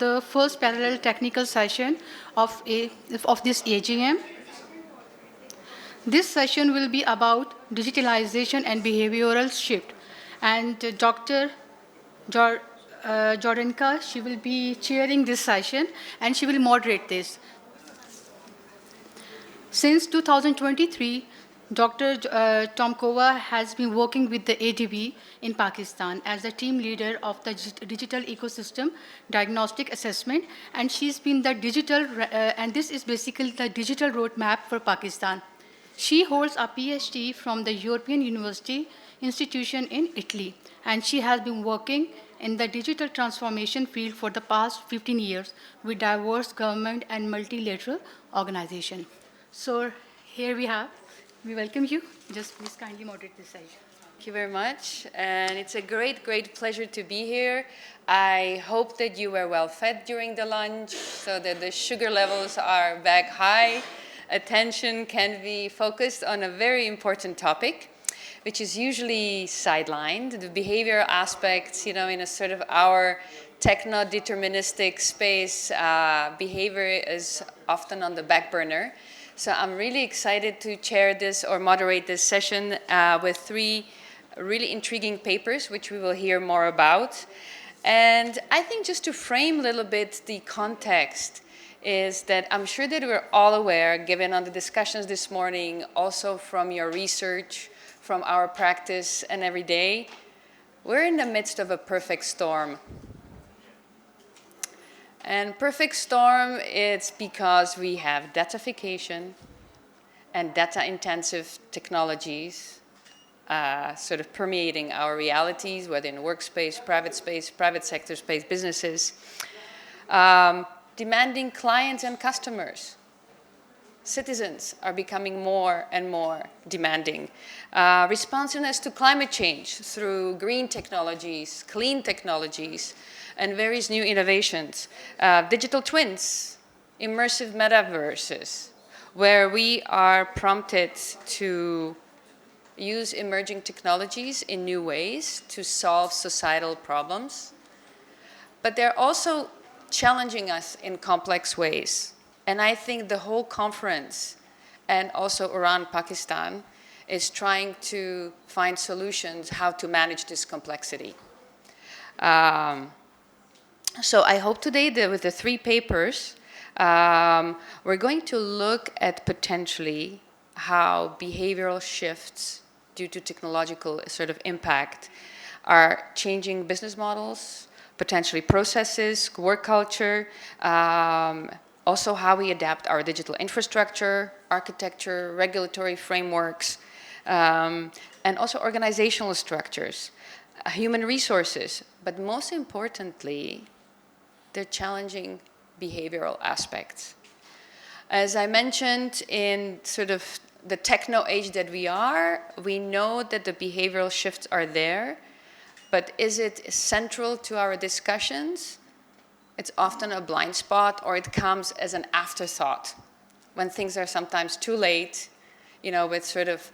the first parallel technical session of this AGM. This session will be about digitalization and behavioral shift. And Dr. Jordanka, she will be chairing this session and she will moderate this. Since 2023, Dr. Tomkova has been working with the ADB in Pakistan as the team leader of the digital ecosystem diagnostic assessment, and she's been the and this is basically the digital roadmap for Pakistan. She holds a PhD from the European University Institution in Italy, and she has been working in the digital transformation field for the past 15 years with diverse government and multilateral organizations. So here we welcome you. Just please kindly moderate this session. Thank you very much. And it's a great, great pleasure to be here. I hope that you were well fed during the lunch so that the sugar levels are back high. Attention can be focused on a very important topic, which is usually sidelined. The behavioral aspects, in a sort of our techno-deterministic space, behavior is often on the back burner. So I'm really excited to chair this or moderate this session with three really intriguing papers, which we will hear more about. And I think just to frame a little bit the context is that I'm sure that we're all aware, given on the discussions this morning, also from your research, from our practice and every day, we're in the midst of a perfect storm. And perfect storm, it's because we have datafication and data-intensive technologies sort of permeating our realities, whether in workspace, private sector space, businesses, demanding clients and customers. Citizens are becoming more and more demanding. Responsiveness to climate change through green technologies, clean technologies, and various new innovations. Digital twins, immersive metaverses, where we are prompted to use emerging technologies in new ways to solve societal problems. But they're also challenging us in complex ways. And I think the whole conference and also URAAN Pakistan is trying to find solutions how to manage this complexity. So I hope today that with the three papers, we're going to look at potentially how behavioral shifts due to technological sort of impact are changing business models, potentially processes, work culture, also how we adapt our digital infrastructure, architecture, regulatory frameworks, and also organizational structures, human resources, but most importantly, they're challenging behavioral aspects. As I mentioned, in sort of the techno age that we know that the behavioral shifts are there, but is it central to our discussions? It's often a blind spot, or it comes as an afterthought when things are sometimes too late, with sort of,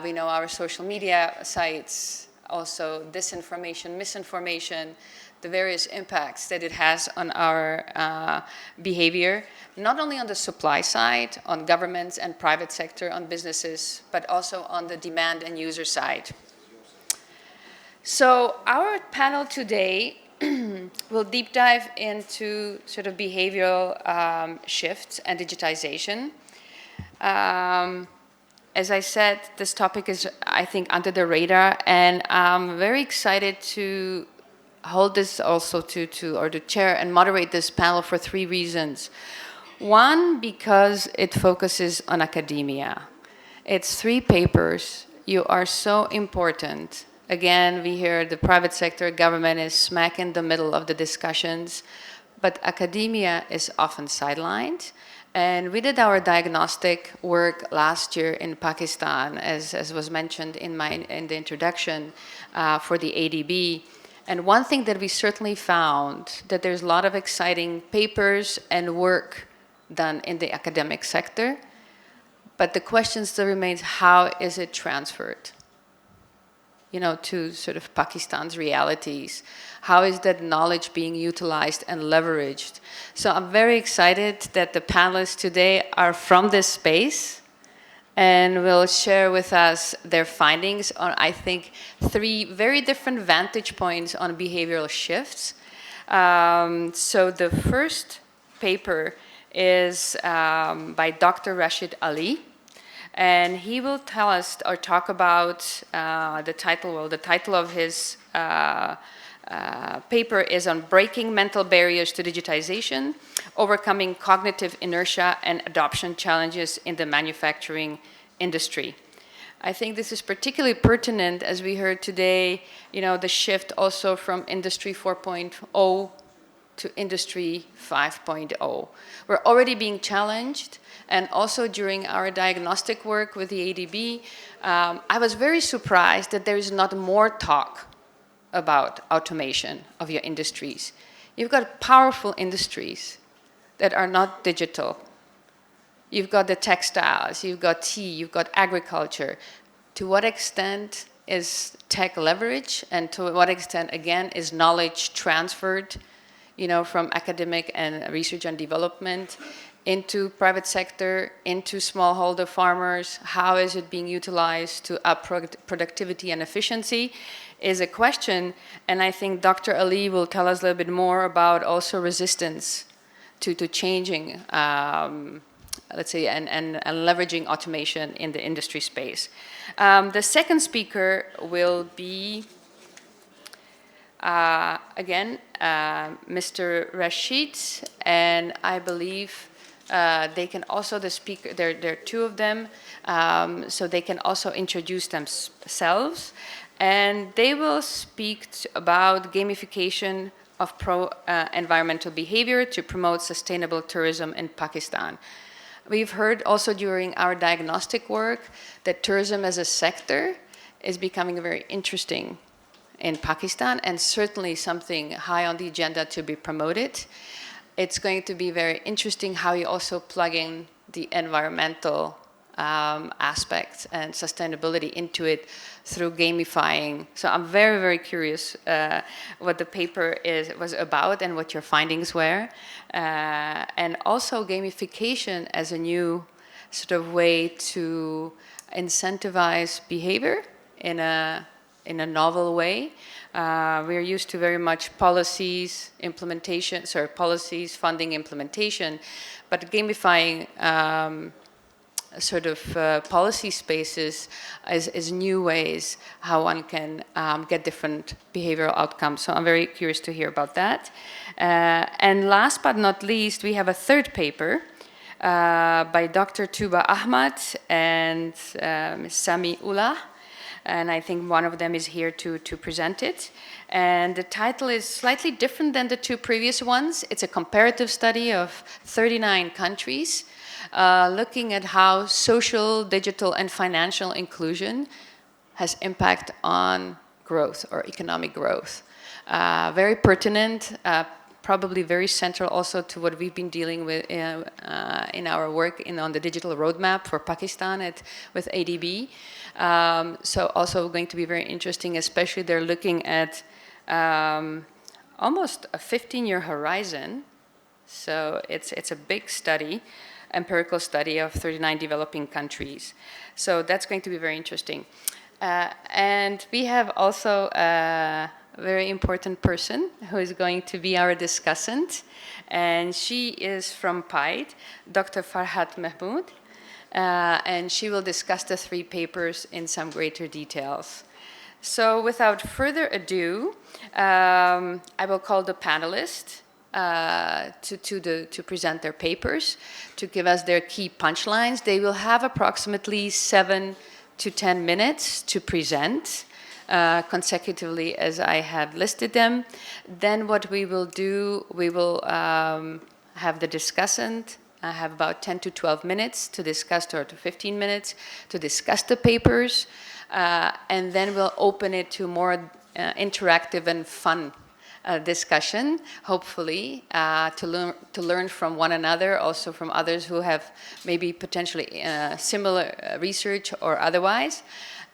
we know our social media sites, also disinformation, misinformation, the various impacts that it has on our behavior, not only on the supply side, on governments and private sector, on businesses, but also on the demand and user side. So our panel today will deep dive into sort of behavioral shifts and digitization. As I said, this topic is, I think, under the radar, and I'm very excited to hold this also to chair and moderate this panel for three reasons. One, because it focuses on academia. It's three papers. You are so important. Again, we hear the private sector, government is smack in the middle of the discussions, but academia is often sidelined. And we did our diagnostic work last year in Pakistan, as was mentioned in the introduction for the ADB. And one thing that we certainly found, that there's a lot of exciting papers and work done in the academic sector, but the question still remains, how is it transferred? to sort of Pakistan's realities? How is that knowledge being utilized and leveraged? So I'm very excited that the panelists today are from this space and will share with us their findings on, I think, 3 very different vantage points on behavioral shifts. So the first paper is by Dr. Rashid Ali, and he will tell us or talk about the title of his paper is on breaking mental barriers to digitization, overcoming cognitive inertia and adoption challenges in the manufacturing industry. I think this is particularly pertinent as we heard today, the shift also from Industry 4.0 to Industry 5.0. We're already being challenged, and also during our diagnostic work with the ADB, I was very surprised that there is not more talk about automation of your industries. You've got powerful industries that are not digital. You've got the textiles, you've got tea, you've got agriculture. To what extent is tech leverage, and to what extent, again, is knowledge transferred, from academic and research and development into private sector, into smallholder farmers? How is it being utilized to up productivity and efficiency is a question. And I think Dr. Ali will tell us a little bit more about also resistance to changing, let's say, and leveraging automation in the industry space. The second speaker will be, again, Mr. Rashid, and I believe they can also, the speaker, there are 2 of them, so they can also introduce themselves, and they will speak about gamification of pro-environmental behavior to promote sustainable tourism in Pakistan. We've heard also during our diagnostic work that tourism as a sector is becoming very interesting in Pakistan, and certainly something high on the agenda to be promoted. It's going to be very interesting how you also plug in the environmental aspects and sustainability into it through gamifying. So I'm very, very curious what the paper was about and what your findings were. And also gamification as a new sort of way to incentivize behavior in a novel way. We're used to very much policies, funding implementation, but gamifying policy spaces is new ways how one can get different behavioral outcomes. So I'm very curious to hear about that. And last but not least, we have a third paper by Dr. Tuba Ahmad and Ms. Sami Ullah. And I think one of them is here to present it. And the title is slightly different than the 2 previous ones. It's a comparative study of 39 countries, looking at how social, digital, and financial inclusion has impact on growth or economic growth. Very pertinent, probably very central also to what we've been dealing with in our work on the digital roadmap for Pakistan with ADB. So also going to be very interesting, especially they're looking at almost a 15-year horizon. So it's a big study, empirical study of 39 developing countries. So that's going to be very interesting. And we have also a very important person who is going to be our discussant. And she is from PIDE, Dr. Farhat Mahmood. And she will discuss the 3 papers in some greater details. So without further ado, I will call the panelists to present their papers, to give us their key punchlines. They will have approximately 7 to 10 minutes to present consecutively as I have listed them. Then what we will do, we will have the discussant have about 10 to 12 minutes to discuss, or to 15 minutes to discuss the papers, and then we'll open it to more interactive and fun discussion, hopefully, to learn from one another, also from others who have maybe potentially similar research or otherwise.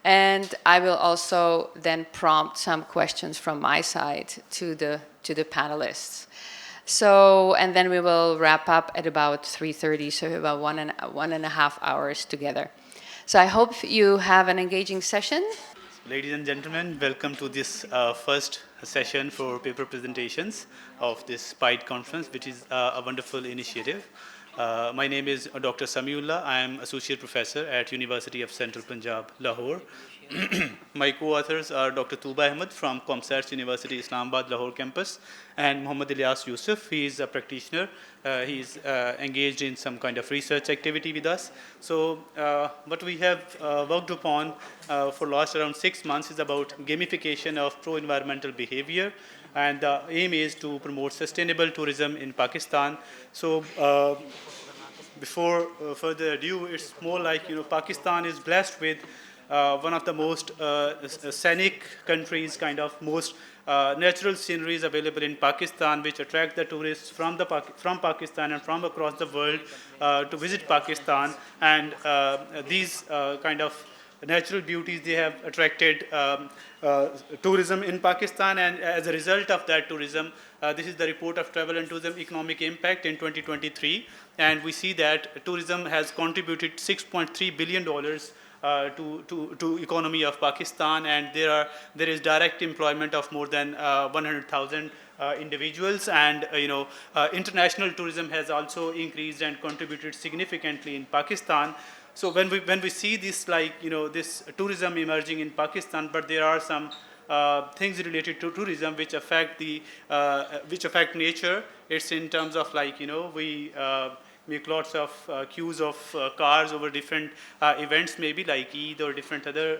And I will also then prompt some questions from my side to the panelists. So, and then we will wrap up at about 3:30, so about 1.5 hours together. So I hope you have an engaging session. Ladies and gentlemen, welcome to this first session for paper presentations of this PIDE conference, which is a wonderful initiative. My name is Dr. Samiullah. I am Associate Professor at University of Central Punjab, Lahore. My co-authors are Dr. Tuba Ahmed from ComSats University, Islamabad, Lahore campus, and Muhammad Ilyas Yusuf. He is a practitioner. He's engaged in some kind of research activity with us. So what we have worked upon for last around 6 months is about gamification of pro-environmental behavior. And the aim is to promote sustainable tourism in Pakistan. So before further ado, it's more like, Pakistan is blessed with one of the most scenic countries, kind of most natural sceneries available in Pakistan, which attract the tourists from Pakistan and from across the world to visit Pakistan. And these kind of natural beauties, they have attracted tourism in Pakistan, and as a result of that tourism, this is the report of Travel and Tourism Economic Impact in 2023, and we see that tourism has contributed $6.3 billion to economy of Pakistan, and there is direct employment of more than 100,000 individuals, and international tourism has also increased and contributed significantly in Pakistan. So when we see this, like, this tourism emerging in Pakistan, but there are some things related to tourism which affect nature. It's in terms of, like, we make lots of queues of cars over different events, maybe like Eid or different other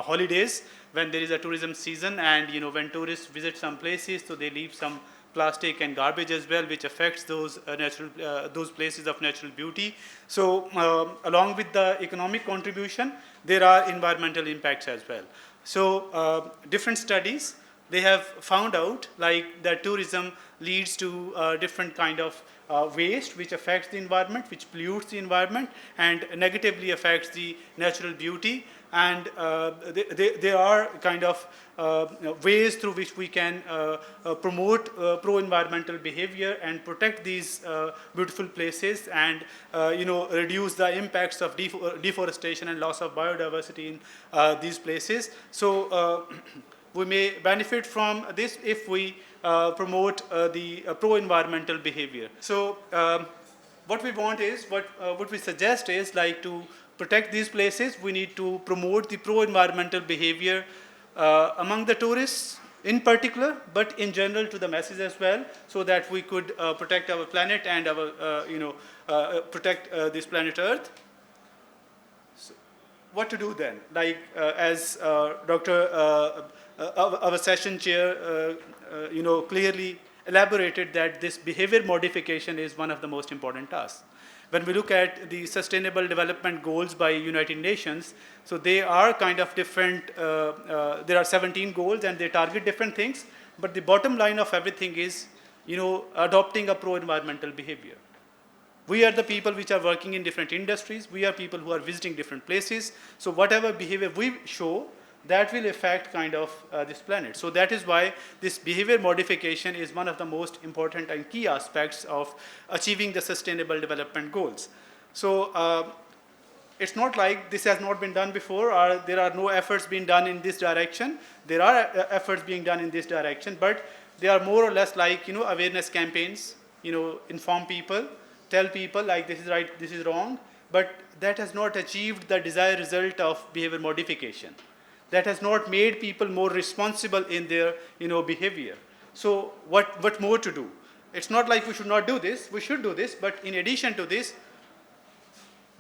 holidays when there is a tourism season, and when tourists visit some places, so they leave some plastic and garbage as well, which affects those those places of natural beauty. So along with the economic contribution, there are environmental impacts as well. So different studies, they have found out, like, that tourism leads to different kind of waste, which affects the environment, which pollutes the environment, and negatively affects the natural beauty. And there are kind of ways through which we can promote pro-environmental behavior and protect these beautiful places, and reduce the impacts of deforestation and loss of biodiversity in these places. So we may benefit from this if we promote the pro-environmental behavior. So what we want is, what we suggest is, like, to protect these places, we need to promote the pro-environmental behavior among the tourists in particular, but in general to the masses as well, so that we could protect our planet and our protect this planet Earth. So what to do then? Like, as our session chair clearly elaborated, that this behavior modification is one of the most important tasks. When we look at the Sustainable Development Goals by United Nations, so they are kind of different, there are 17 goals and they target different things, but the bottom line of everything is, adopting a pro-environmental behavior. We are the people which are working in different industries, we are people who are visiting different places, so whatever behavior we show, that will affect kind of this planet. So that is why this behavior modification is one of the most important and key aspects of achieving the Sustainable Development Goals. So it's not like this has not been done before, or there are no efforts being done in this direction. There are efforts being done in this direction, but they are more or less like, awareness campaigns, inform people, tell people, like, this is right, this is wrong, but that has not achieved the desired result of behavior modification. That has not made people more responsible in their behavior. So what more to do? It's not like we should not do this, we should do this, but in addition to this,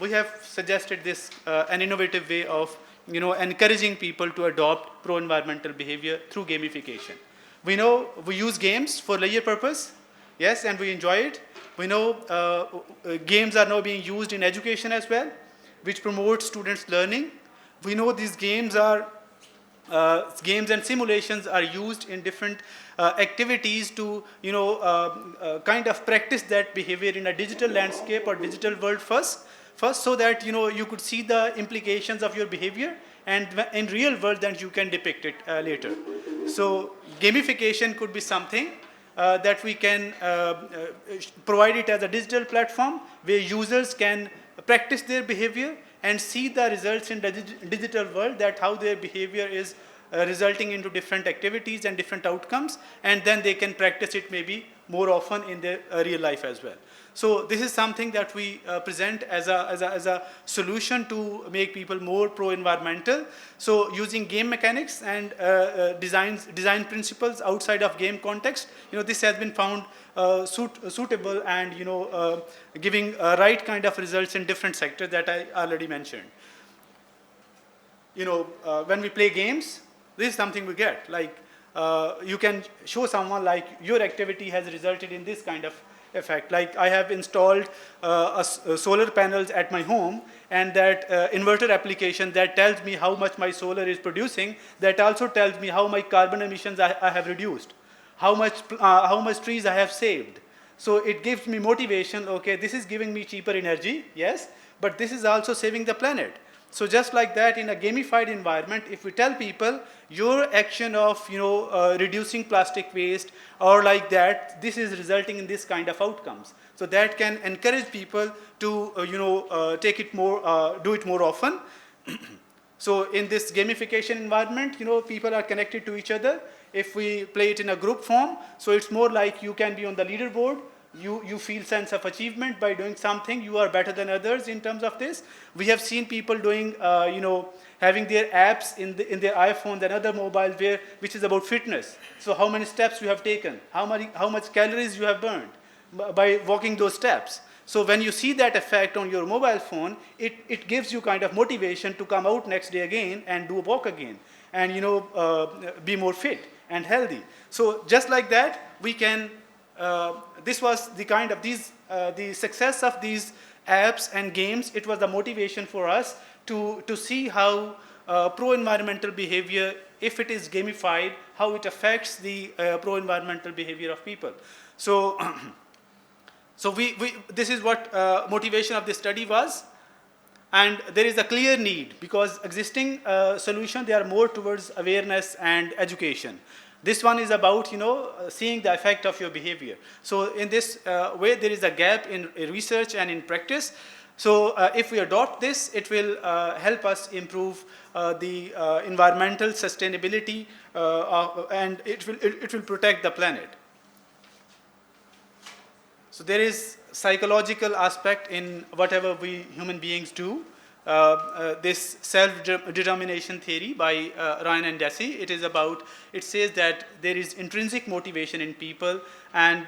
we have suggested this an innovative way of encouraging people to adopt pro-environmental behavior through gamification. We know we use games for leisure purpose, yes, and we enjoy it. We know games are now being used in education as well, which promotes students' learning. We know these games and simulations are used in different activities to kind of practice that behavior in a digital landscape or digital world first, so that you could see the implications of your behavior, and in real world, then you can depict it later. So gamification could be something that we can provide it as a digital platform where users can practice their behavior and see the results in the digital world, that how their behavior is resulting into different activities and different outcomes, and then they can practice it maybe more often in their real life as well. So this is something that we present as a solution to make people more pro-environmental. So using game mechanics and design principles outside of game context, this has been found suitable and giving right kind of results in different sectors that I already mentioned. When we play games, this is something we get. Like you can show someone like your activity has resulted in this kind of effect. Like I have installed solar panels at my home, and that inverter application that tells me how much my solar is producing, that also tells me how my carbon emissions I have reduced, how much trees I have saved. So it gives me motivation. Okay, this is giving me cheaper energy, yes, but this is also saving the planet. So just like that, in a gamified environment, if we tell people your action of reducing plastic waste or like that, this is resulting in this kind of outcomes. So that can encourage people to take it more, do it more often. So in this gamification environment, people are connected to each other. If we play it in a group form, so it's more like you can be on the leaderboard. You feel sense of achievement by doing something. You are better than others in terms of this. We have seen people doing, having their apps in their iPhones and other mobile which is about fitness. So how many steps you have taken, how much calories you have burned by walking those steps. So when you see that effect on your mobile phone, it gives you kind of motivation to come out next day again and do a walk again, and be more fit and healthy. So just like that, we can. This was the kind of the success of these apps and games. It was the motivation for us to see how pro-environmental behavior, if it is gamified, how it affects the pro-environmental behavior of people. So, this is what motivation of the study was. And there is a clear need, because existing solutions, they are more towards awareness and education. This one is about, seeing the effect of your behavior. So in this way, there is a gap in research and in practice. So if we adopt this, it will help us improve the environmental sustainability, and it will protect the planet. So there is psychological aspect in whatever we human beings do. This self-determination theory by Ryan and Deci, it says that there is intrinsic motivation in people, and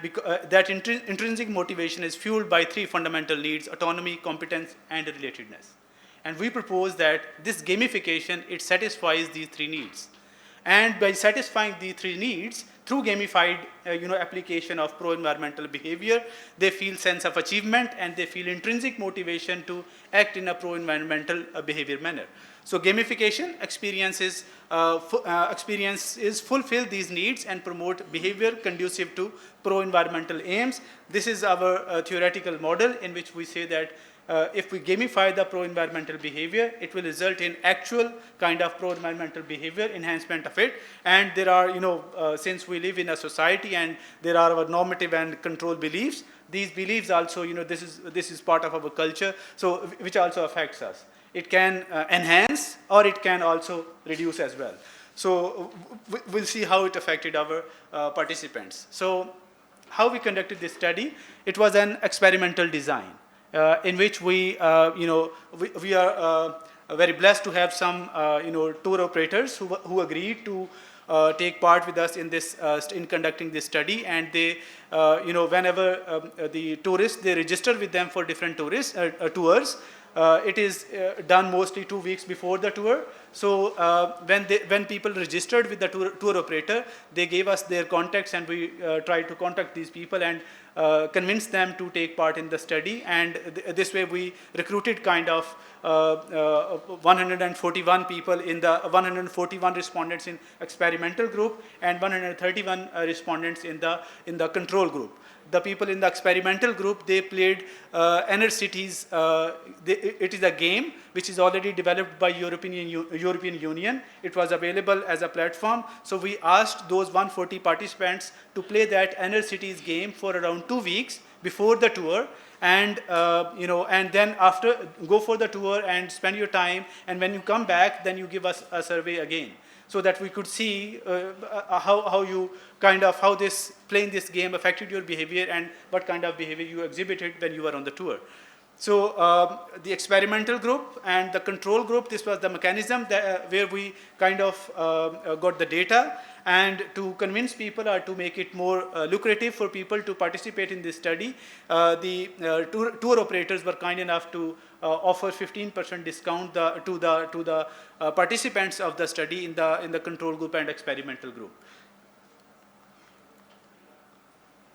that intrinsic motivation is fueled by three fundamental needs: autonomy, competence, and relatedness. And we propose that this gamification, it satisfies these three needs. And by satisfying these three needs, through gamified application of pro-environmental behavior, they feel sense of achievement and they feel intrinsic motivation to act in a pro-environmental behavior manner. So gamification experiences fulfill these needs and promote behavior conducive to pro-environmental aims. This is our theoretical model, in which we say that if we gamify the pro-environmental behavior, it will result in actual kind of pro-environmental behavior, enhancement of it. And there are, since we live in a society and there are our normative and control beliefs, these beliefs also, this is part of our culture, so which also affects us. It can enhance, or it can also reduce as well. So we'll see how it affected our participants. So how we conducted this study, it was an experimental design. In which we are very blessed to have some tour operators who agreed to take part with us in this in conducting this study. And they whenever the tourists, they register with them for different tours. It is done mostly 2 weeks before the tour. So when people registered with the tour operator, they gave us their contacts, and we tried to contact these people and convince them to take part in the study. And this way we recruited kind of 141 people in the 141 respondents in experimental group and 131 respondents in the control group. the people in the experimental group, they played Inner Cities. It is a game which is already developed by European Union. It was available as a platform. So we asked those 140 participants to play that Inner Cities game for around 2 weeks before the tour. And and then after, go for the tour and spend your time. And when you come back, then you give us a survey again, so that we could see how you how this playing this game affected your behavior and what kind of behavior you exhibited when you were on the tour. So the experimental group and the control group, this was the mechanism that, where we got the data, and to convince people or to make it more lucrative for people to participate in this study, the tour operators were kind enough to offer 15% discount to the participants of the study in the control group and experimental group.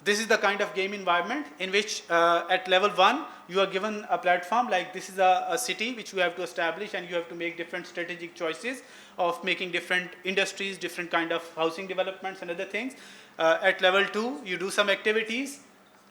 This is the kind of game environment in which at level 1, you are given a platform, like this is a city which you have to establish, and you have to make different strategic choices of making different industries, different kind of housing developments and other things. At level 2, you do some activities.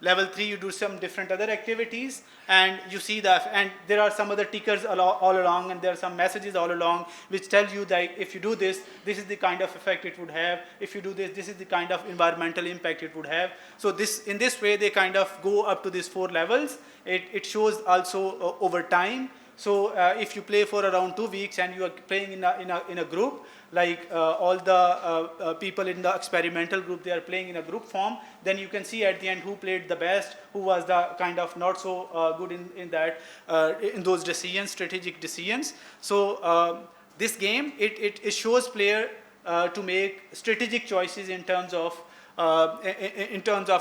Level 3, you do some different other activities, and you see that, and there are some other tickers all along, and there are some messages all along which tell you that if you do this, this is the kind of effect it would have. If you do this, this is the kind of environmental impact it would have. So in this way, they kind of go up to these 4 levels. It shows also over time. So if you play for around 2 weeks and you are playing in a group, like all the people in the experimental group, they are playing in a group form, then you can see at the end who played the best, who was the kind of not so good in those decisions, strategic decisions. So this game, it shows player to make strategic choices in terms of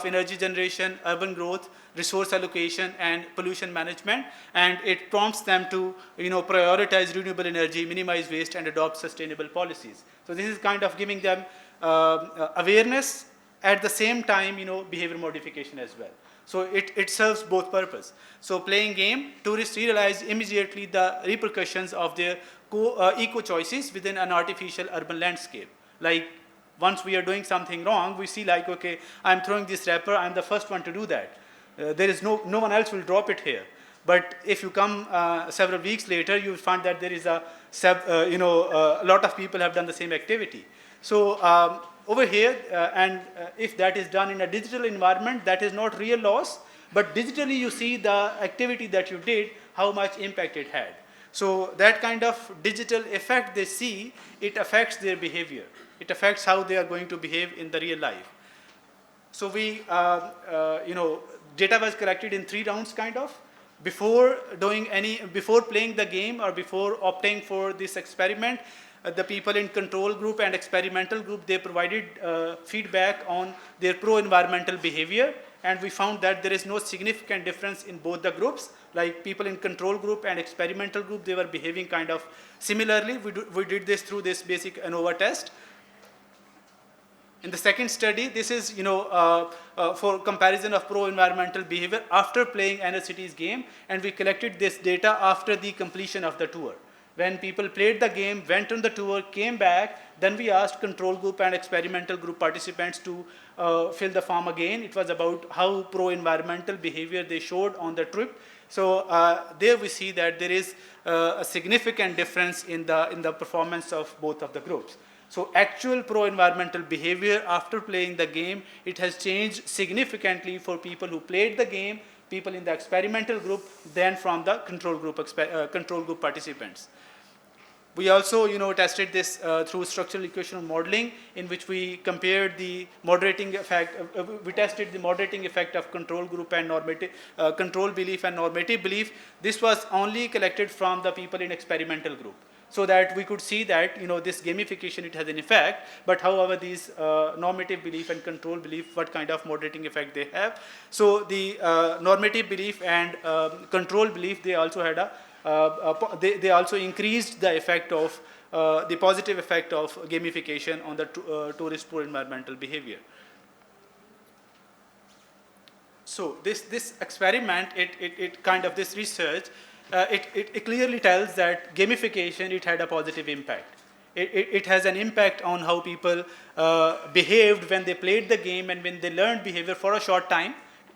energy generation, urban growth, resource allocation, and pollution management, and it prompts them to prioritize renewable energy, minimize waste, and adopt sustainable policies. So this is kind of giving them awareness, at the same time behavior modification as well. So it serves both purpose. So playing game, tourists realize immediately the repercussions of their eco choices within an artificial urban landscape. Like, once we are doing something wrong, we see like, okay, I'm throwing this wrapper, I'm the first one to do that. There is no one else will drop it here. But if you come several weeks later, you will find that there is a lot of people have done the same activity. So over here, if that is done in a digital environment, that is not real loss, but digitally you see the activity that you did, how much impact it had. So that kind of digital effect they see, it affects their behavior. It affects how they are going to behave in the real life. So we, data was collected in 3 rounds kind of. Before playing the game or before opting for this experiment, the people in control group and experimental group, they provided feedback on their pro-environmental behavior, and we found that there is no significant difference in both the groups. Like people in control group and experimental group, they were behaving kind of similarly. We did this through this basic ANOVA test. In the second study, this is for comparison of pro-environmental behavior after playing Inner Cities game, and we collected this data after the completion of the tour. When people played the game, went on the tour, came back, then we asked control group and experimental group participants to fill the form again. It was about how pro-environmental behavior they showed on the trip. So there we see that there is a significant difference in the performance of both of the groups. So actual pro-environmental behavior after playing the game, it has changed significantly for people who played the game, people in the experimental group, than from the control group participants. We also tested this through structural equation modeling, in which we compared the moderating effect, we tested the moderating effect of control group and control belief and normative belief. This was only collected from the people in experimental group, so that we could see that this gamification, it has an effect, but however these normative belief and control belief, what kind of moderating effect they have. So the normative belief and control belief, they also had they also increased the effect of the positive effect of gamification on the tourist pro-environmental behavior. So this experiment, it kind of this research, it clearly tells that gamification, it had a positive impact. It has an impact on how people behaved when they played the game and when they learned behavior for a short time.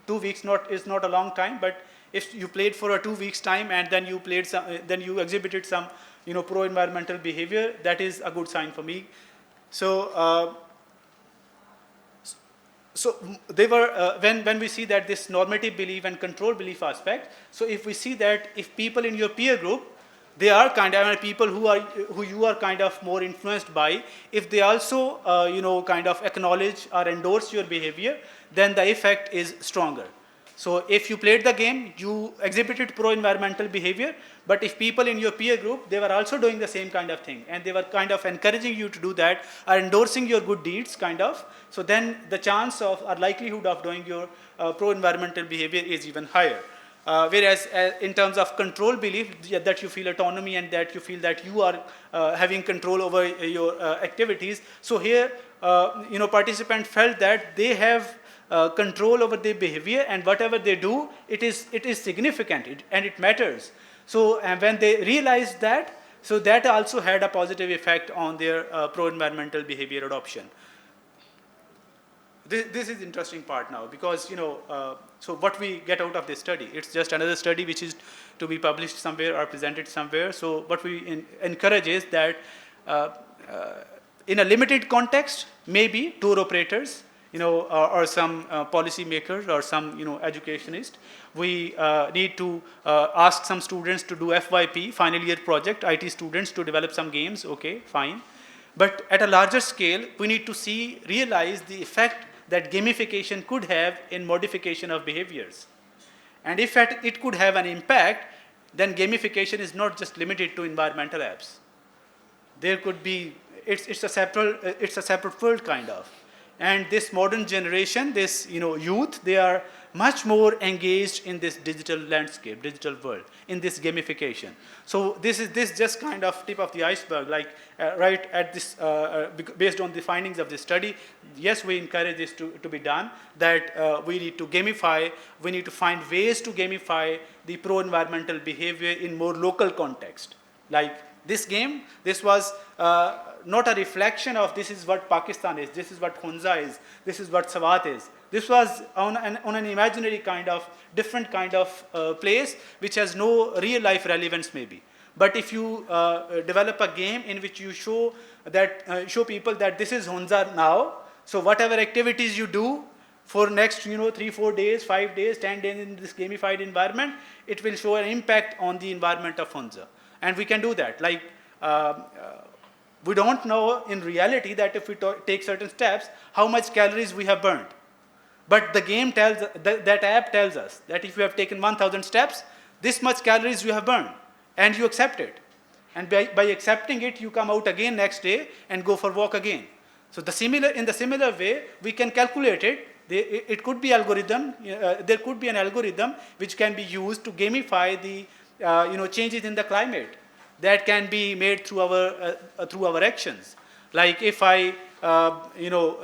2 weeks is not a long time, but if you played for a 2 weeks time and then you played then you exhibited some, pro-environmental behavior, that is a good sign for me. So, so they were, when we see that this normative belief and control belief aspect, so if we see that if people in your peer group, they are kind of people who you are kind of more influenced by, if they also, kind of acknowledge or endorse your behavior, then the effect is stronger. So if you played the game, you exhibited pro-environmental behavior, but if people in your peer group, they were also doing the same kind of thing, and they were kind of encouraging you to do that, or endorsing your good deeds, kind of, so then the chance of, or likelihood of doing your pro-environmental behavior is even higher. Whereas in terms of control belief, that you feel autonomy and that you feel that you are having control over your activities. So here, participants felt that they have control over their behavior, and whatever they do, it is significant, and it matters. So and when they realized that, so that also had a positive effect on their pro-environmental behavior adoption. This is interesting part now, because so what we get out of this study, it's just another study which is to be published somewhere or presented somewhere. So what we encourage is that in a limited context, maybe tour operators, or some policy makers or some educationists, we need to ask some students to do FYP, final year project, IT students, to develop some games. Okay, fine. But at a larger scale, we need to realize the effect that gamification could have in modification of behaviors. And if it could have an impact, then gamification is not just limited to environmental apps. There could be, it's a separate world, kind of. And this modern generation, this youth, they are much more engaged in this digital landscape, digital world, in this gamification. So this is just kind of tip of the iceberg, like right at this, based on the findings of this study. Yes, we encourage this to be done, that we need to gamify, we need to find ways to gamify the pro-environmental behavior in more local context. Like this game, this was not a reflection of this is what Pakistan is, this is what Hunza is, this is what Swat is. This was on an imaginary kind of, different kind of place, which has no real life relevance maybe. But if you develop a game in which you show people that this is Hunza now, so whatever activities you do for next 3, 4 days, 5 days, 10 days in this gamified environment, it will show an impact on the environment of Hunza. And we can do that. Like, we don't know in reality that if we take certain steps, how much calories we have burned. But the game tells, that app tells us that if you have taken 1,000 steps, this much calories you have burned, and you accept it. And by accepting it, you come out again next day and go for a walk again. So in the similar way, we can calculate it. It could be algorithm. There could be an algorithm which can be used to gamify the changes in the climate that can be made through our actions. Like if I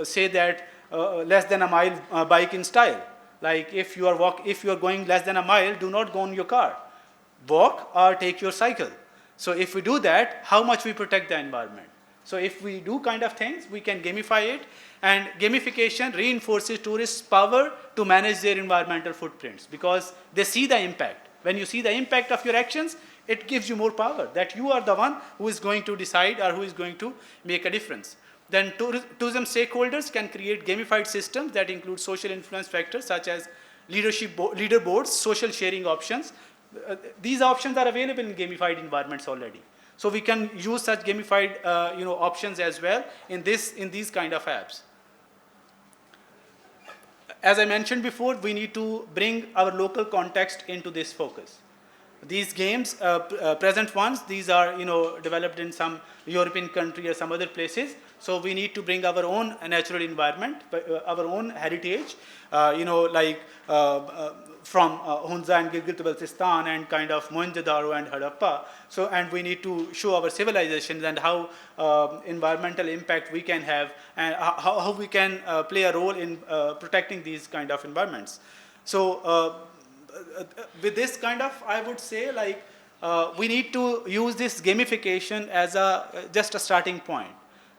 say that less than a mile bike in style. Like if you are going less than a mile, do not go on your car. Walk or take your cycle. So if we do that, how much we protect the environment? So if we do kind of things, we can gamify it, and gamification reinforces tourists' power to manage their environmental footprints, because they see the impact. When you see the impact of your actions, it gives you more power, that you are the one who is going to decide or who is going to make a difference. Then tourism stakeholders can create gamified systems that include social influence factors such as leaderboards, social sharing options. These options are available in gamified environments already. So we can use such gamified options as well in these kind of apps. As I mentioned before, we need to bring our local context into this focus. These games, present ones, these are developed in some European country or some other places. So we need to bring our own natural environment, our own heritage, like from Hunza and Gilgit-Baltistan and kind of Mohenjo-daro and Harappa. So, and we need to show our civilizations and how environmental impact we can have, and how we can play a role in protecting these kind of environments. So with this kind of, I would say, like, we need to use this gamification as just a starting point.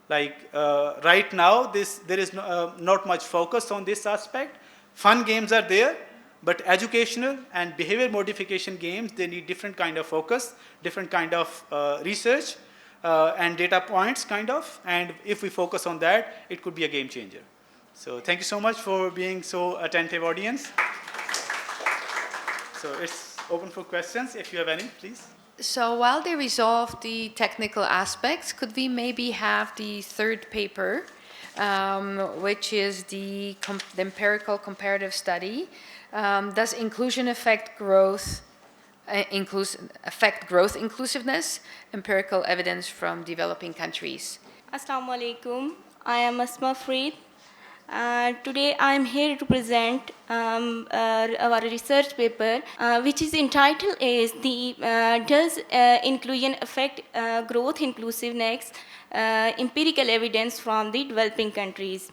Like right now, there is not much focus on this aspect. Fun games are there, But educational and behavior modification games, they need different kind of focus, different kind of research and data points kind of. And if we focus on that, it could be a game changer. So thank you so much for being so attentive, audience. So it's open for questions. If you have any, please. So while they resolve the technical aspects, could we maybe have the third paper, which is the empirical comparative study? Does inclusion affect growth inclusiveness? Empirical evidence from developing countries. Assalamu alaikum. I am Asma Freed. Today I am here to present our research paper, which is entitled as Does Inclusion Affect Growth Inclusiveness? Empirical Evidence from the Developing Countries.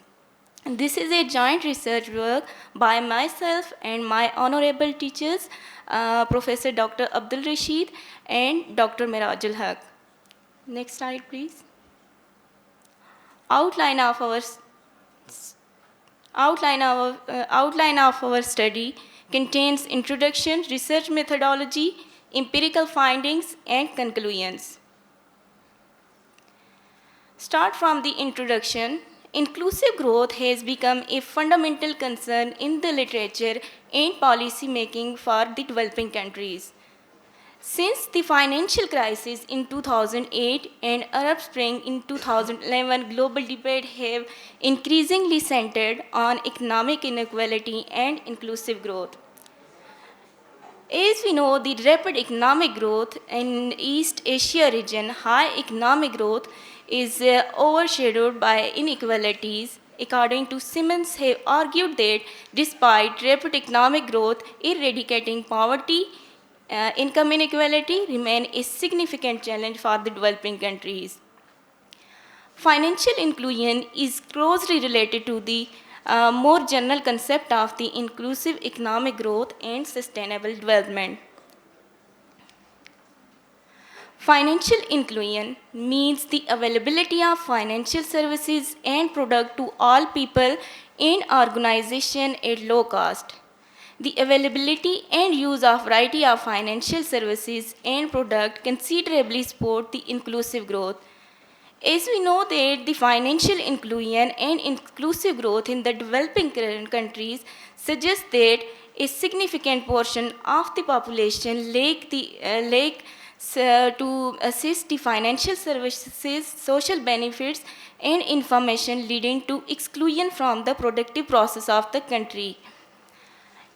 And this is a joint research work by myself and my honorable teachers, Professor Dr. Abdul Rashid and Dr. Mirajul Haq. Next slide, please. Outline of our study contains introduction, research methodology, empirical findings, and conclusions. Start from the introduction. Inclusive growth has become a fundamental concern in the literature and policy making for the developing countries. Since the financial crisis in 2008 and Arab Spring in 2011, global debate have increasingly centered on economic inequality and inclusive growth. As we know, the rapid economic growth in East Asia region, high economic growth is overshadowed by inequalities. According to Simmons, have argued that despite rapid economic growth, eradicating poverty, income inequality remain a significant challenge for the developing countries. Financial inclusion is closely related to the more general concept of the inclusive economic growth and sustainable development. Financial inclusion means the availability of financial services and products to all people and organizations at low cost. The availability and use of variety of financial services and products considerably support the inclusive growth. As we know that the financial inclusion and inclusive growth in the developing countries suggests that a significant portion of the population lack to assist the financial services, social benefits, and information, leading to exclusion from the productive process of the country.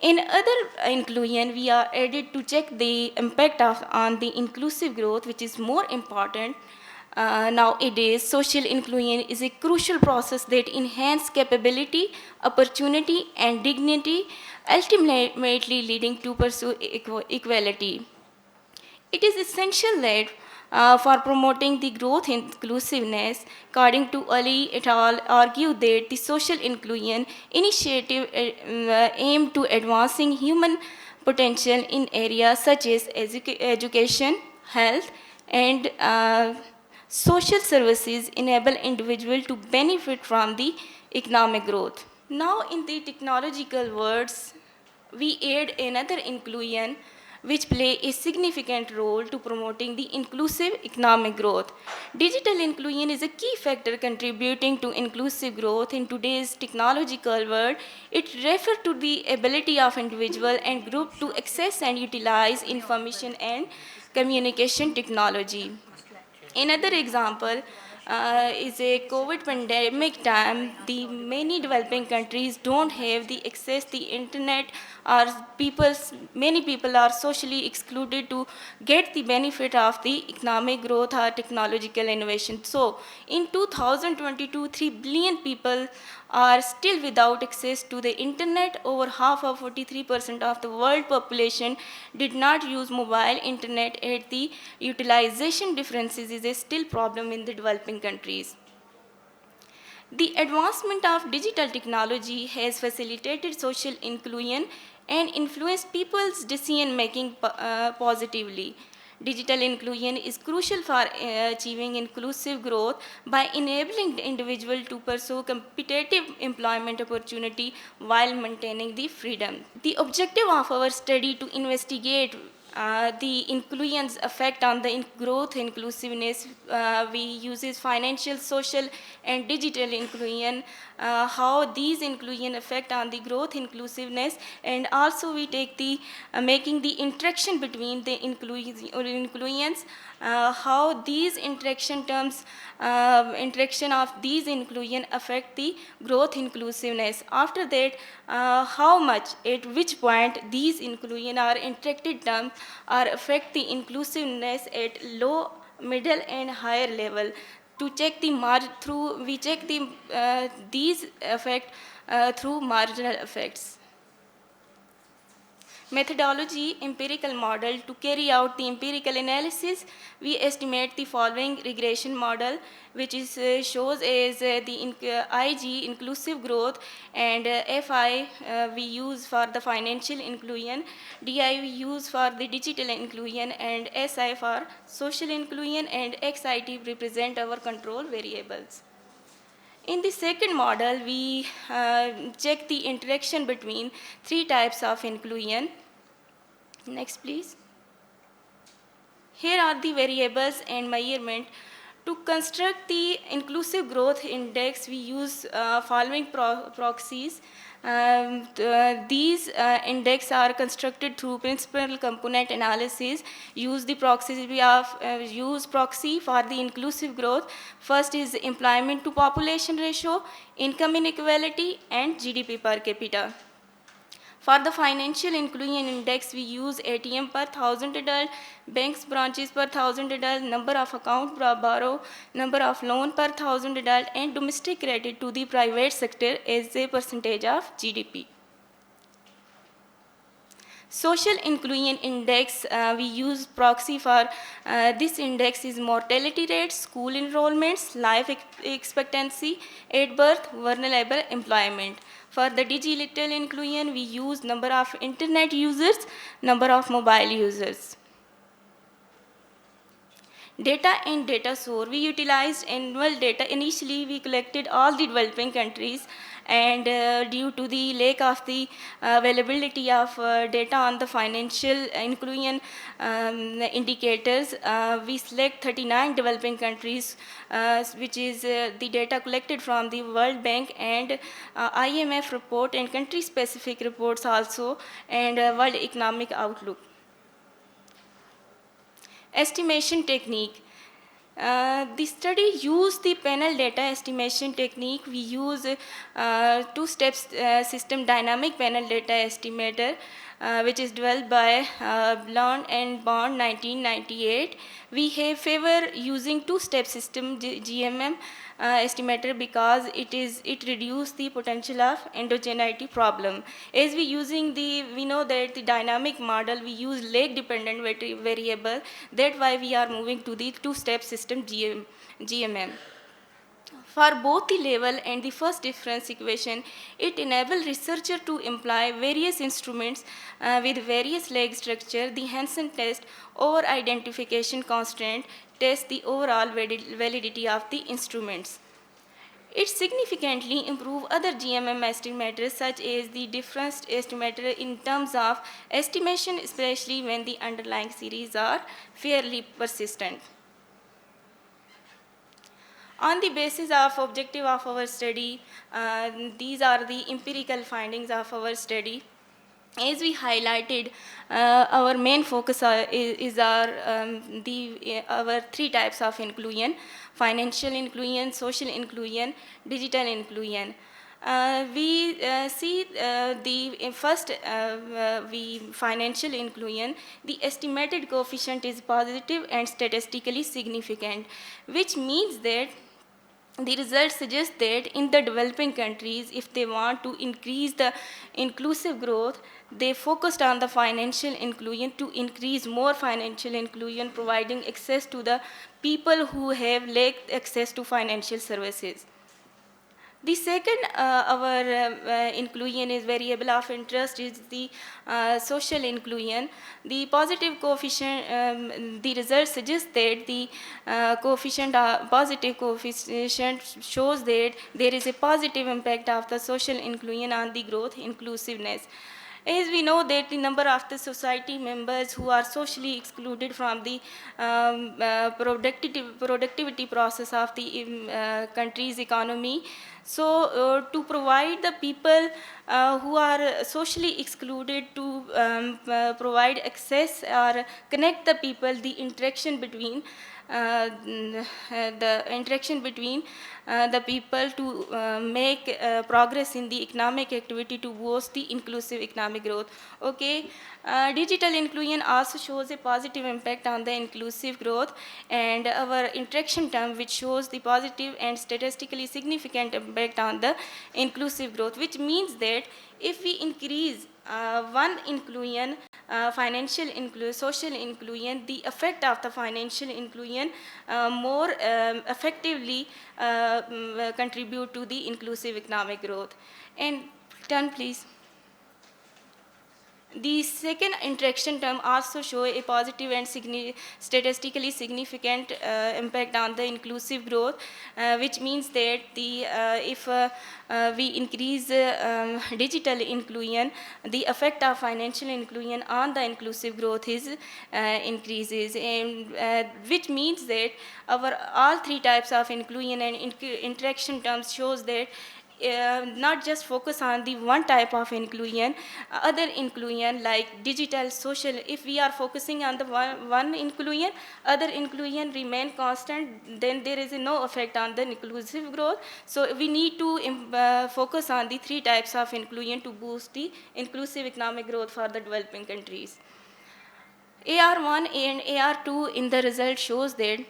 In other inclusion, we are added to check the impact on the inclusive growth, which is more important. Nowadays, social inclusion is a crucial process that enhances capability, opportunity, and dignity, ultimately leading to pursue equality. It is essential that for promoting the growth inclusiveness, according to Ali et al., argue that the social inclusion initiative aim to advancing human potential in areas such as education, health, and social services enable individuals to benefit from the economic growth. Now, in the technological words, we add another inclusion which play a significant role to promoting the inclusive economic growth. Digital inclusion is a key factor contributing to inclusive growth in today's technological world. It refers to the ability of individual and group to access and utilize information and communication technology. Another example is a COVID pandemic time. The many developing countries don't have the access the internet, or many people are socially excluded to get the benefit of the economic growth or technological innovation. So in 2022, 3 billion people are still without access to the internet. Over half of 43% of the world population did not use mobile internet, and the utilization differences is a still problem in the developing countries. The advancement of digital technology has facilitated social inclusion and influenced people's decision making positively. Digital inclusion is crucial for achieving inclusive growth by enabling the individual to pursue competitive employment opportunity while maintaining the freedom. The objective of our study to investigate the inclusion's effect on the growth inclusiveness, we uses financial, social, and digital inclusion, how these inclusion affect on the growth inclusiveness, and also we take the making the interaction between the inclusions, how these interaction terms, interaction of these inclusion affect the growth inclusiveness. After that, how much, at which point these inclusion are interacted terms are affect the inclusiveness at low, middle, and higher level. To check the we check the these effect through marginal effects. Methodology, empirical model. To carry out the empirical analysis, we estimate the following regression model, which is shows as IG, inclusive growth, and FI we use for the financial inclusion, DI we use for the digital inclusion, and SI for social inclusion, and XIT represent our control variables. In the second model, we check the interaction between three types of inclusion. Next, please. Here are the variables and measurement. To construct the inclusive growth index, we use following proxies. These index are constructed through principal component analysis. Use the proxies. We have use proxy for the inclusive growth. First is employment to population ratio, income inequality, and GDP per capita. For the financial inclusion index, we use ATM per 1,000 adult, banks branches per 1,000 adult, number of account borrow, number of loan per 1,000 adult, and domestic credit to the private sector as a percentage of GDP. Social inclusion index, we use proxy for this index is mortality rate, school enrollments, life expectancy, at birth, vulnerable employment. For the digital inclusion, we use number of internet users, number of mobile users. Data and data source. We utilized annual data. Initially, we collected all the developing countries, and due to the lack of the availability of data on the financial inclusion indicators, we select 39 developing countries, which is the data collected from the World Bank and IMF report, and country-specific reports also, and World Economic Outlook. Estimation technique. The study used the panel data estimation technique. We use two-step system dynamic panel data estimator, which is developed by Blount and Bond 1998. We have favor using two-step system GMM estimator because it reduces the potential of endogeneity problem. As we know that the dynamic model we use lag dependent variable. That's why we are moving to the two-step system GMM. For both the level and the first difference equation, it enables researcher to apply various instruments with various lag structure. The Hansen test over identification constant tests the overall validity of the instruments. It significantly improves other GMM estimators such as the difference estimator in terms of estimation, especially when the underlying series are fairly persistent. On the basis of objective of our study, these are the empirical findings of our study. As we highlighted, our main focus is our three types of inclusion: financial inclusion, social inclusion, digital inclusion. We see the first financial inclusion. The estimated coefficient is positive and statistically significant, which means that the results suggest that in the developing countries, if they want to increase the inclusive growth, they focused on the financial inclusion to increase more financial inclusion, providing access to the people who have lacked access to financial services. The second, our inclusion is variable of interest is the social inclusion. The positive coefficient, the results suggest that the positive coefficient shows that there is a positive impact of the social inclusion on the growth inclusiveness. As we know that the number of the society members who are socially excluded from the productivity process of the country's economy. So to provide the people who are socially excluded to provide access or connect the people, the interaction between the people to make progress in the economic activity to boost the inclusive economic growth. Okay, digital inclusion also shows a positive impact on the inclusive growth, and our interaction term which shows the positive and statistically significant impact on the inclusive growth, which means that if we increase one inclusion, social inclusion, the effect of the financial inclusion more effectively contribute to the inclusive economic growth. And turn please. The second interaction term also show a positive and statistically significant impact on the inclusive growth, which means that if we increase digital inclusion, the effect of financial inclusion on the inclusive growth is increases, and which means that our all three types of inclusion and interaction terms shows that not just focus on the one type of inclusion, other inclusion like digital, social, if we are focusing on the one inclusion, other inclusion remain constant, then there is no effect on the inclusive growth. So we need to focus on the three types of inclusion to boost the inclusive economic growth for the developing countries. AR1 and AR2 in the result shows that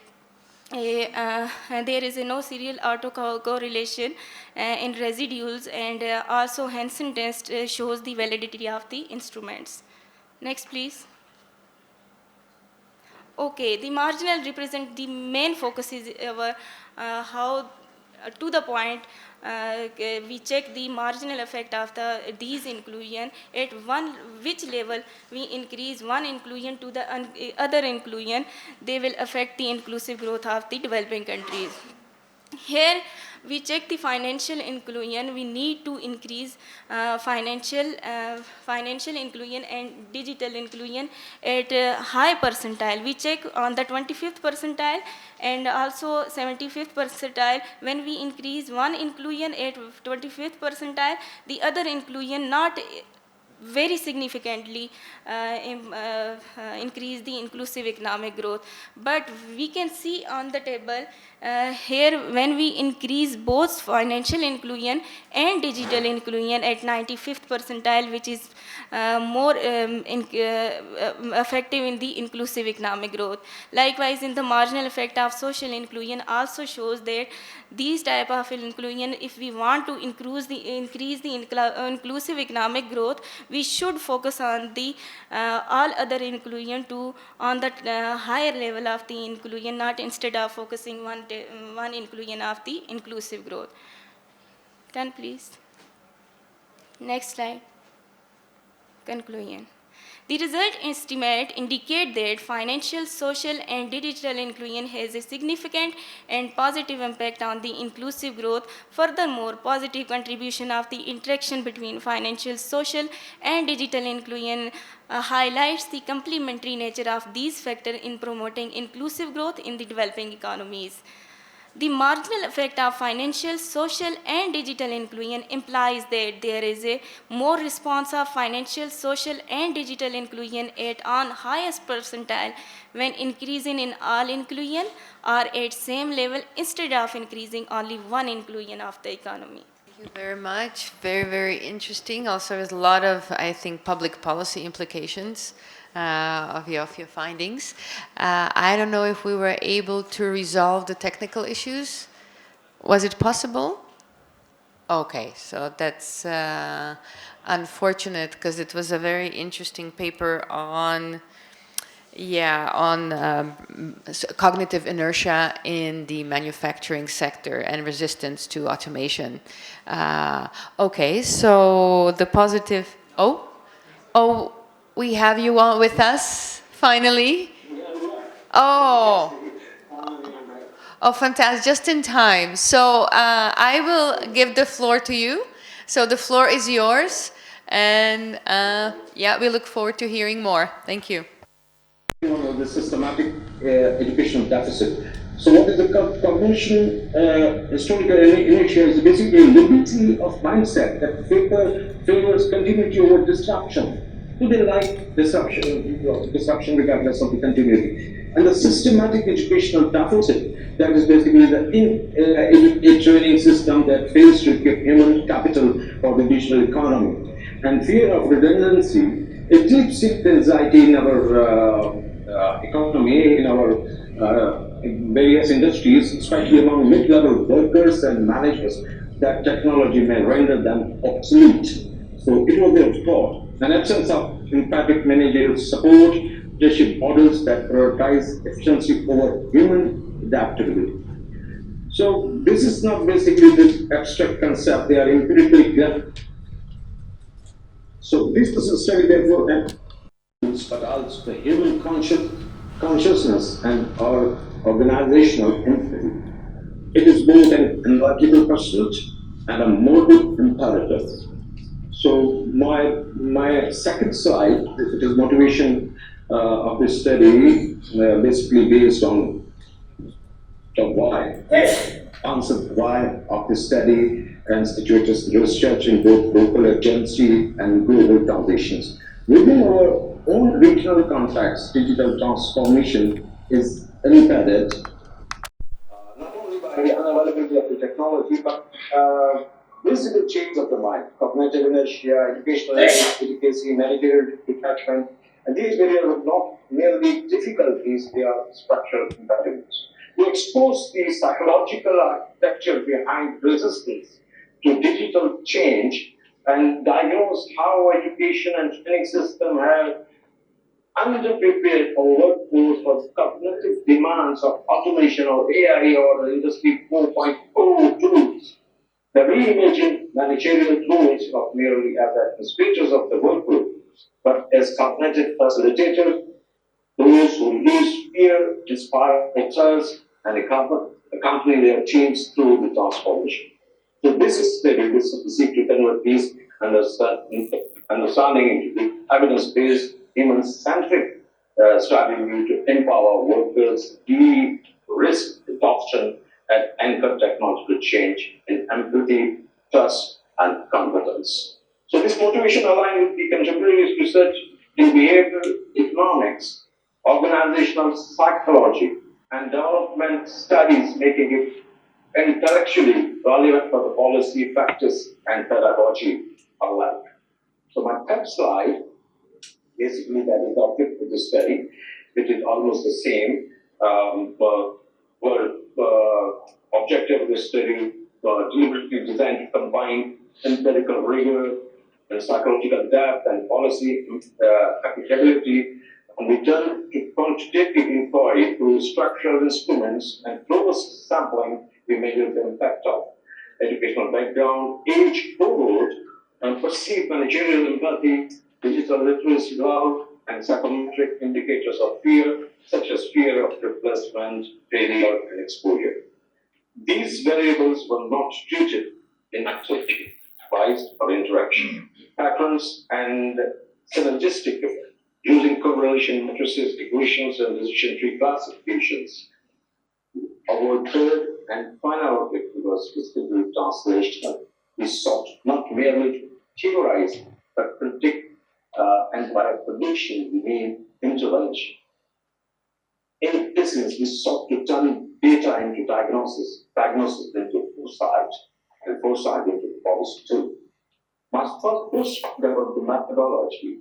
there is no serial autocorrelation in residuals, and also Hansen test shows the validity of the instruments. Next please. Okay, the marginal represent the main focus is our how to the point we check the marginal effect of these inclusion at which level we increase one inclusion to the other inclusion, they will affect the inclusive growth of the developing countries. Here we check the financial inclusion. We need to increase financial inclusion and digital inclusion at a high percentile. We check on the 25th percentile and also 75th percentile. When we increase one inclusion at 25th percentile, the other inclusion not very significantly increase the inclusive economic growth. But we can see on the table here, when we increase both financial inclusion and digital inclusion at 95th percentile, which is more effective in the inclusive economic growth. Likewise, in the marginal effect of social inclusion also shows that these type of inclusion, if we want to increase the inclusive economic growth, we should focus on the all other inclusion to on the higher level of the inclusion, not instead of focusing one inclusion of the inclusive growth. Turn please. Next slide. Conclusion. The result estimate indicate that financial, social, and digital inclusion has a significant and positive impact on the inclusive growth. Furthermore, positive contribution of the interaction between financial, social, and digital inclusion highlights the complementary nature of these factors in promoting inclusive growth in the developing economies. The marginal effect of financial, social, and digital inclusion implies that there is a more response of financial, social, and digital inclusion at on highest percentile when increasing in all inclusion or at same level instead of increasing only one inclusion of the economy. Thank you very much. Very, very interesting. Also, there's a lot of, I think, public policy implications of your findings. I don't know if we were able to resolve the technical issues. Was it possible? Okay, so that's unfortunate because it was a very interesting paper on Yeah, on cognitive inertia in the manufacturing sector and resistance to automation. Okay, so the positive. Oh, we have you on with us finally. Oh, oh, fantastic! Just in time. So I will give the floor to you. So the floor is yours, and yeah, we look forward to hearing more. Thank you. The systematic educational deficit. So what is the cognition historical inertia is basically a legacy of mindset that favors continuity over disruption. So they like disruption regardless of the continuity. And the systematic educational deficit, that is basically the training system that fails to equip human capital for the digital economy. And fear of redundancy, it deep-seated anxiety in our economy, in our various industries, especially among mid-level workers and managers, that technology may render them obsolete. So it was their thought. An absence of empathic managerial support, leadership models that prioritize efficiency over human adaptability. So this is not basically this abstract concept, they are empirically clear. So this is a study therefore, but also the human consciousness and our organizational empathy. It is both an analytical pursuit and a moral imperative. So my second slide, it is motivation of this study, basically based on the why, answer why of the study and situate research in both local urgency and global transitions. Within our own regional context, digital transformation is embedded not only by the unavailability of the technology, but visible change of the mind, cognitive inertia, educational efficacy, managerial detachment, and these areas are not merely difficulties, they are structural impediments. To expose the psychological architecture behind resistance to digital change and diagnose how education and training system have underprepared our workforce for cognitive demands of automation or AI or Industry 4.0 tools. The reimagined managerial roles not merely as administrators of the workload, but as cognitive facilitators, those who lose fear, inspire trust, and accompany their teams through the transformation. So this is the seek to convert these understanding into the evidence-based, human-centric strategy to empower workers, de-risk adoption, and anchor technological change in empathy, trust, and competence. So this motivation aligned with the contemporary research in behavioral economics, organizational psychology, and development studies, making it intellectually relevant for the policy, practice, and pedagogy alike. So my third slide, basically that is the object of the study, which is almost the same. Objective of the study deliberately designed to combine empirical rigor and psychological depth and policy applicability, and we turn to quantitative inquiry through structural instruments and robust sampling. We measure the impact of educational background, age, cohort, and perceived managerial empathy, digital literacy level, and psychometric indicators of fear, such as fear of replacement, failure, and exposure. These variables were not treated in activity, bias, or interaction. Patterns and synergistic effect, using correlation matrices, equations, and decision tree classifications. Our third and final objective was physical translation. We sought not merely to theorize, but predict, and by prediction we mean intervention. In essence, we sought to turn data into diagnosis into foresight, and foresight into policy too. My first question about the methodology.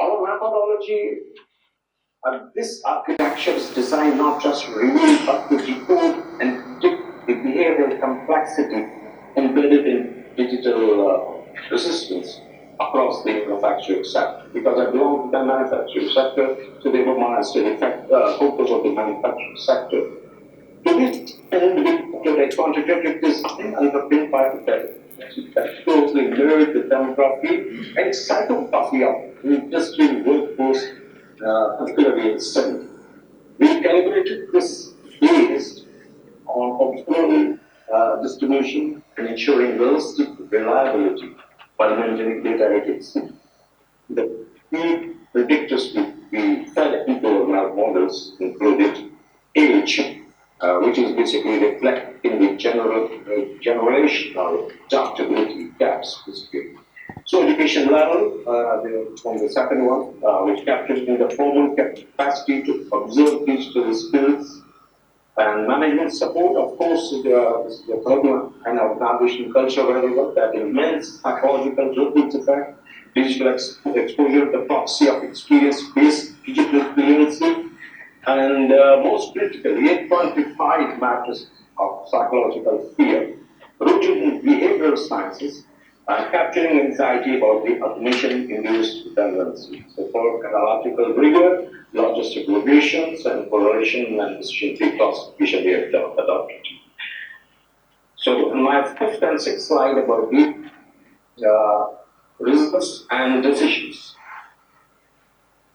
Our methodology, this architecture is designed not just to reveal, but to decode and predict the behavioral complexity embedded in digital resistance. across the manufacturing sector, because I belong to the manufacturing sector, so they were managed to focus on the manufacturing sector. To this end, the quantitative design underpinned by the that closely mirrored the demography and psychography of industrial workforce, particularly in STEM. We calibrated this based on observing distribution and ensuring realistic reliability while maintaining data ethics. The key predictors we fed into our models included age, which is basically reflecting the generational adaptability gaps, basically. So education level, from the second one, which captures the formal capacity to observe digital skills and management support, of course, the third one, and organizational culture very well, that immense psychological ripple effect, digital exposure, the proxy of experience-based digital fluency, and most critically, a quantified matters of psychological fear, rooted in behavioral sciences, capturing anxiety about the automation-induced redundancy. So for analytical rigor, logistic regressions, and correlation and decision tree classification we have adopted. So in my fifth and sixth slide about the results and decisions.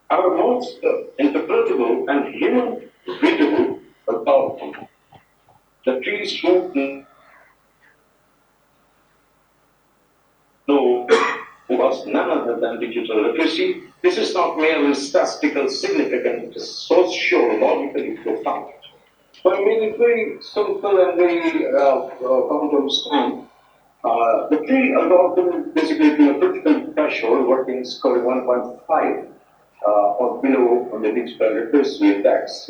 Our most interpretable and human readable outcome. The trees who know was none other than digital literacy. This is not merely statistical significant, it is sociologically profound. So I made it very simple and very common to understand. The tree algorithm basically being a critical threshold working score 1.5 or below on the digital literacy index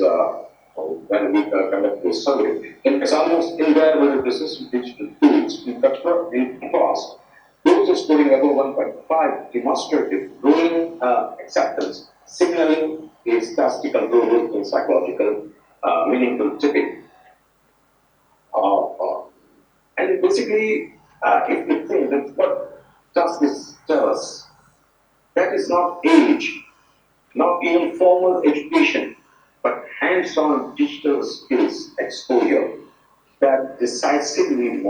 when we conduct this survey. And it's almost invariable with the digital tools in the past. Those scoring above 1.5 demonstrative growing acceptance, signaling a statistical growth in psychological meaningful tipping. And basically, if we think that what does this tell us? That is not age, not even formal education, but hands-on digital skills exposure that decisively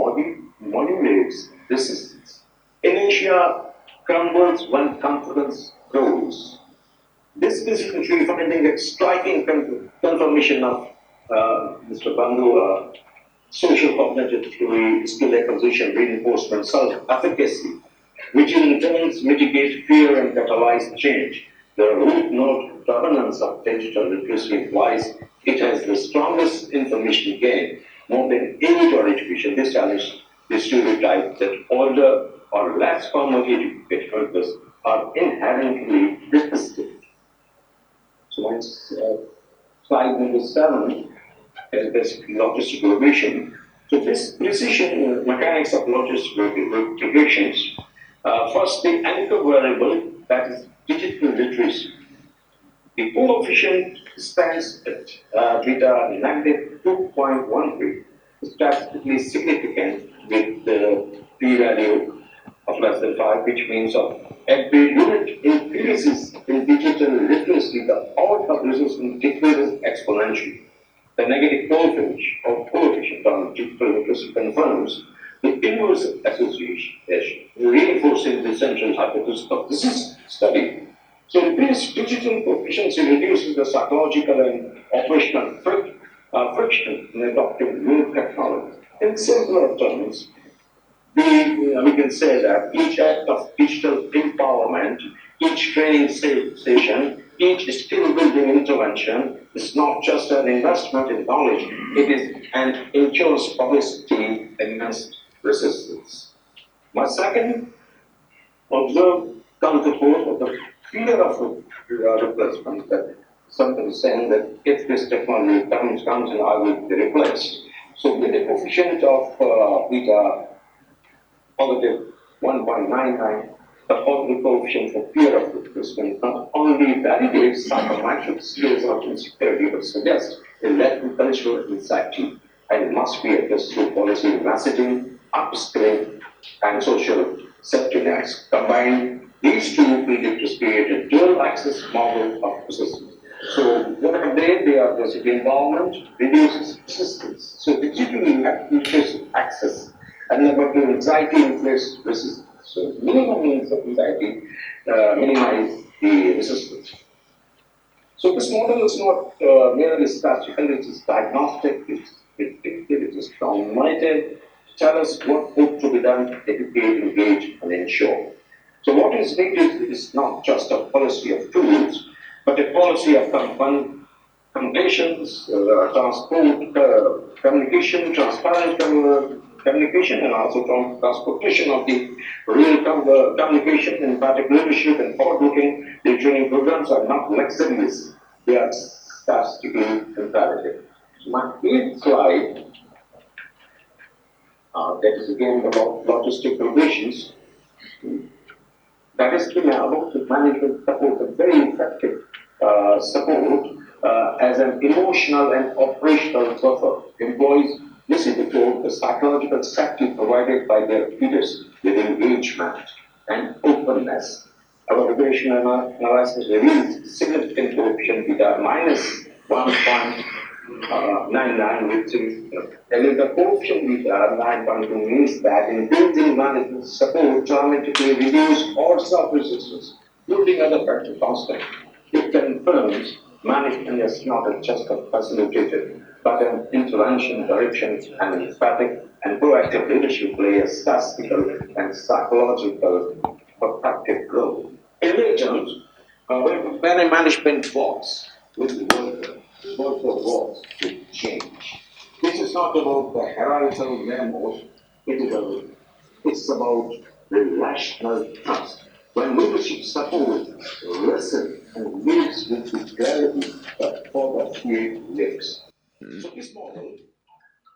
modulates resistance. Inertia crumbles when confidence grows. This basically finding a striking confirmation of Mr. Bandhu social cognitive theory, skill acquisition, reinforcement, self-efficacy, which in turn mitigate fear and catalyze change. The root node dominance of digital literacy implies it has the strongest information gain, more than age or education. This challenge the stereotype that older or less formally educated workers are inherently resistant. So next slide number 7 is basically logistic regression. So this precision mechanics of logistic regressions. First, the anchor variable, that is digital literacy. The coefficient stands at beta negative 2.13, statistically significant with the p-value of less than 5, which means of every unit increases in digital literacy, the odds of resistance decreases exponentially. The negative coefficient on digital literacy confirms the inverse association, reinforcing the central hypothesis of this study. So increased digital proficiency reduces the psychological and operational friction in adopting new technology. In simpler terms, we can say that each act of digital empowerment, each training session, each skill building intervention is not just an investment in knowledge, it is an insurance policy against resistance. My second observed counterpart of the fear of replacement, that something is saying that if this technology comes and I will be replaced. So with a coefficient of beta positive 1.99, the positive coefficient for fear of replacement not only validates psychometric skills of insecurity, but suggests a latent cultural anxiety and must be addressed through policy messaging, upskilling, and social safety nets. Combined These two projects create a dual access model of assessment. So what are they? They are the city environment, reduces resistance. So digitally increases access. And number two, anxiety inflates resistance. So minimum means of anxiety, minimize the resistance. So this model is not merely statistical, it is diagnostic, it's predictive, it is dominated, to tell us what ought to be done, educate, engage, and ensure. So what is needed is not just a policy of tools, but a policy of communications, transport, communication, transparent communication, and also transportation of the real communication, in fact, leadership and forward-looking. The training programs are not luxurious; they are statistically imperative. My eighth slide, that is again about logistic relations. That is to about the management support, a very effective support as an emotional and operational buffer. Employees listen to the psychological safety provided by their leaders with engagement and openness. Our regression analysis reveals significant corruption with a minus 1.99, which is the corruption with 9.2 means that in building management support dramatically reduce odds of resistance, including other factors constant. It confirms management is not just a facilitator, but an intervention, direction, and emphatic and proactive leadership play a statistical and psychological protective role. In regions, when a management works with the worker works with change. This is not about the hierarchical memos, it's about relational trust. When leadership supports, listen, and leads with the clarity that for the few lives. So this model.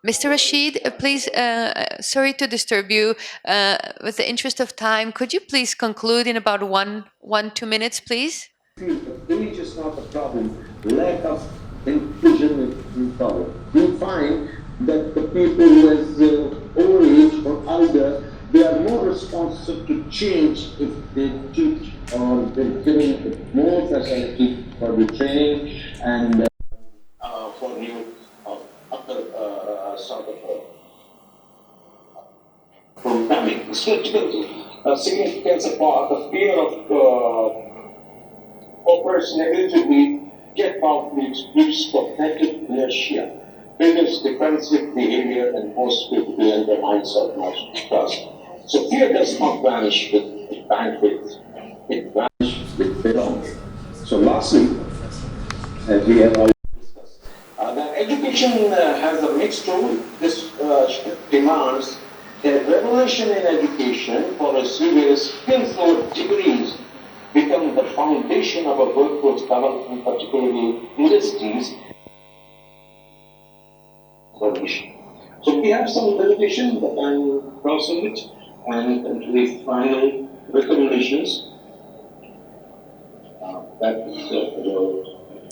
Mr. Rashid, please, sorry to disturb you. With the interest of time, could you please conclude in about 2 minutes, please? Age is not a problem. Lack of inclusion is the problem. We find that the people who is old age or older, they are more responsive to change if they teach or they're giving more facility for the training and for new other sort of programming. So significance of the fear of operation negligibly get conflicts, gives protective inertia, triggers defensive behavior, and most quickly undermines automatic trust. So fear does not vanish with bandwidth, it vanishes with belonging. So lastly, as we have already discussed, the education has a mixed role. This demands a revolution in education policy where skills or degrees become the foundation of a workforce development, particularly industries. So we have some limitations, but I'm crossing it and to the final recommendations. That is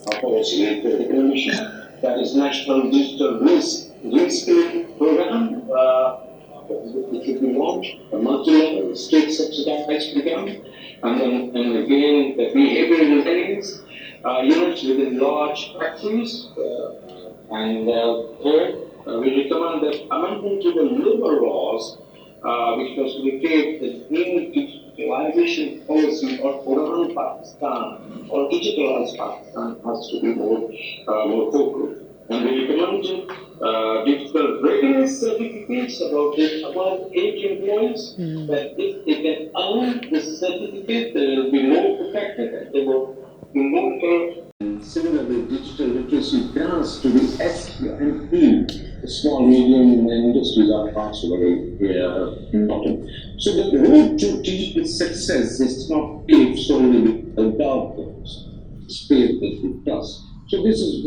a policy recommendation. That is National Digital Reskilling Program. It should be launched, a multi-level state subsidized program, and again the behavioral intelligence units within large factories, and third, we recommend that amendment to the labor laws, which was to create the new digitalization policy of URAAN Pakistan or digitalized Pakistan has to be more focal. And we recommend digital readiness certificates about 8 employees, that if they can earn this certificate, they will be more protected and they will be more care. And similarly, digital literacy grants to the SME, the small medium industries are also very important. So the road to digital success is not paved solely with algorithms, it's paved with trust. So this is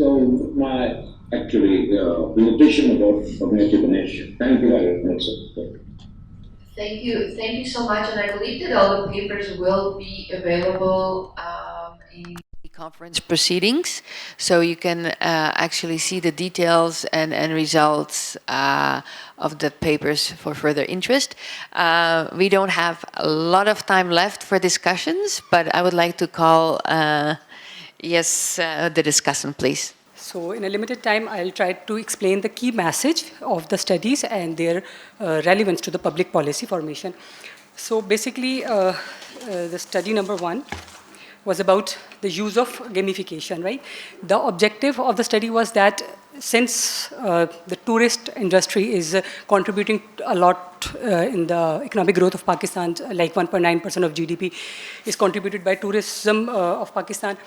my actually presentation about cognitive inertia. Thank you very much, sir. Thank you so much. And I believe that all the papers will be available in conference proceedings, so you can actually see the details and results of the papers for further interest. We don't have a lot of time left for discussions, but I would like to call, the discussant, please. So in a limited time, I'll try to explain the key message of the studies and their relevance to the public policy formation. So basically, the study number 1 was about the use of gamification, right? The objective of the study was that since the tourist industry is contributing a lot in the economic growth of Pakistan, like 1.9% of GDP is contributed by tourism of Pakistan.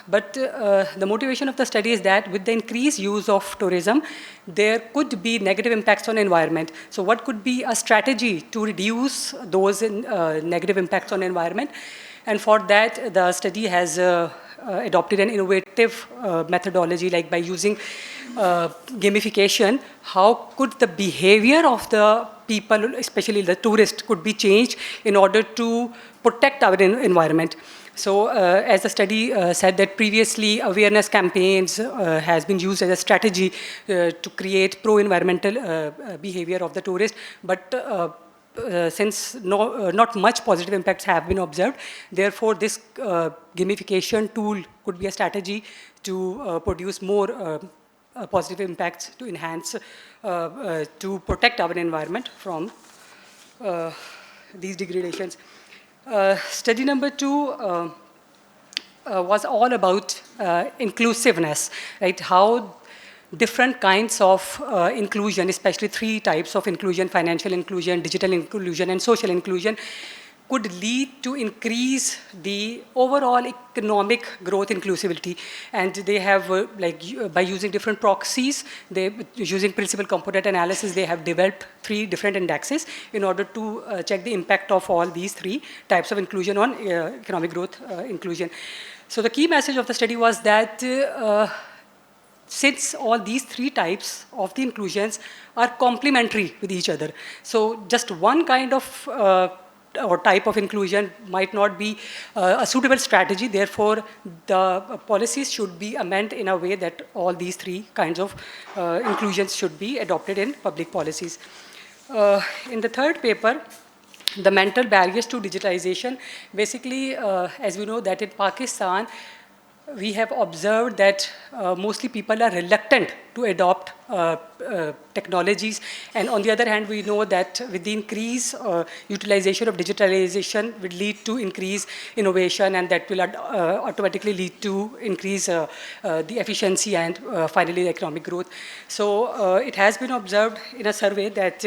But the motivation of the study is that with the increased use of tourism, there could be negative impacts on environment. So what could be a strategy to reduce those negative impacts on environment? And for that, the study has adopted an innovative methodology, like by using gamification, how could the behavior of the people, especially the tourists, could be changed in order to protect our environment. So as the study said that previously awareness campaigns has been used as a strategy to create pro-environmental behavior of the tourist, but since not much positive impacts have been observed, therefore this gamification tool could be a strategy to produce more positive impacts to enhance, to protect our environment from these degradations. Study number 2 was all about inclusiveness, right? How different kinds of inclusion, especially 3 types of inclusion: financial inclusion, digital inclusion, and social inclusion, could lead to increase the overall economic growth inclusivity. And they have, by using different proxies, using principal component analysis, they have developed 3 different indexes in order to check the impact of all these 3 types of inclusion on economic growth inclusion. So the key message of the study was that since all these 3 types of the inclusions are complementary with each other, so just one kind of or type of inclusion might not be a suitable strategy. Therefore, the policies should be amended in a way that all these 3 kinds of inclusions should be adopted in public policies. In the third paper, the mental barriers to digitalization, basically, as we know that in Pakistan, we have observed that mostly people are reluctant to adopt technologies. And on the other hand, we know that with the increased utilization of digitalization will lead to increased innovation, and that will automatically lead to increase the efficiency and finally the economic growth. So it has been observed in a survey that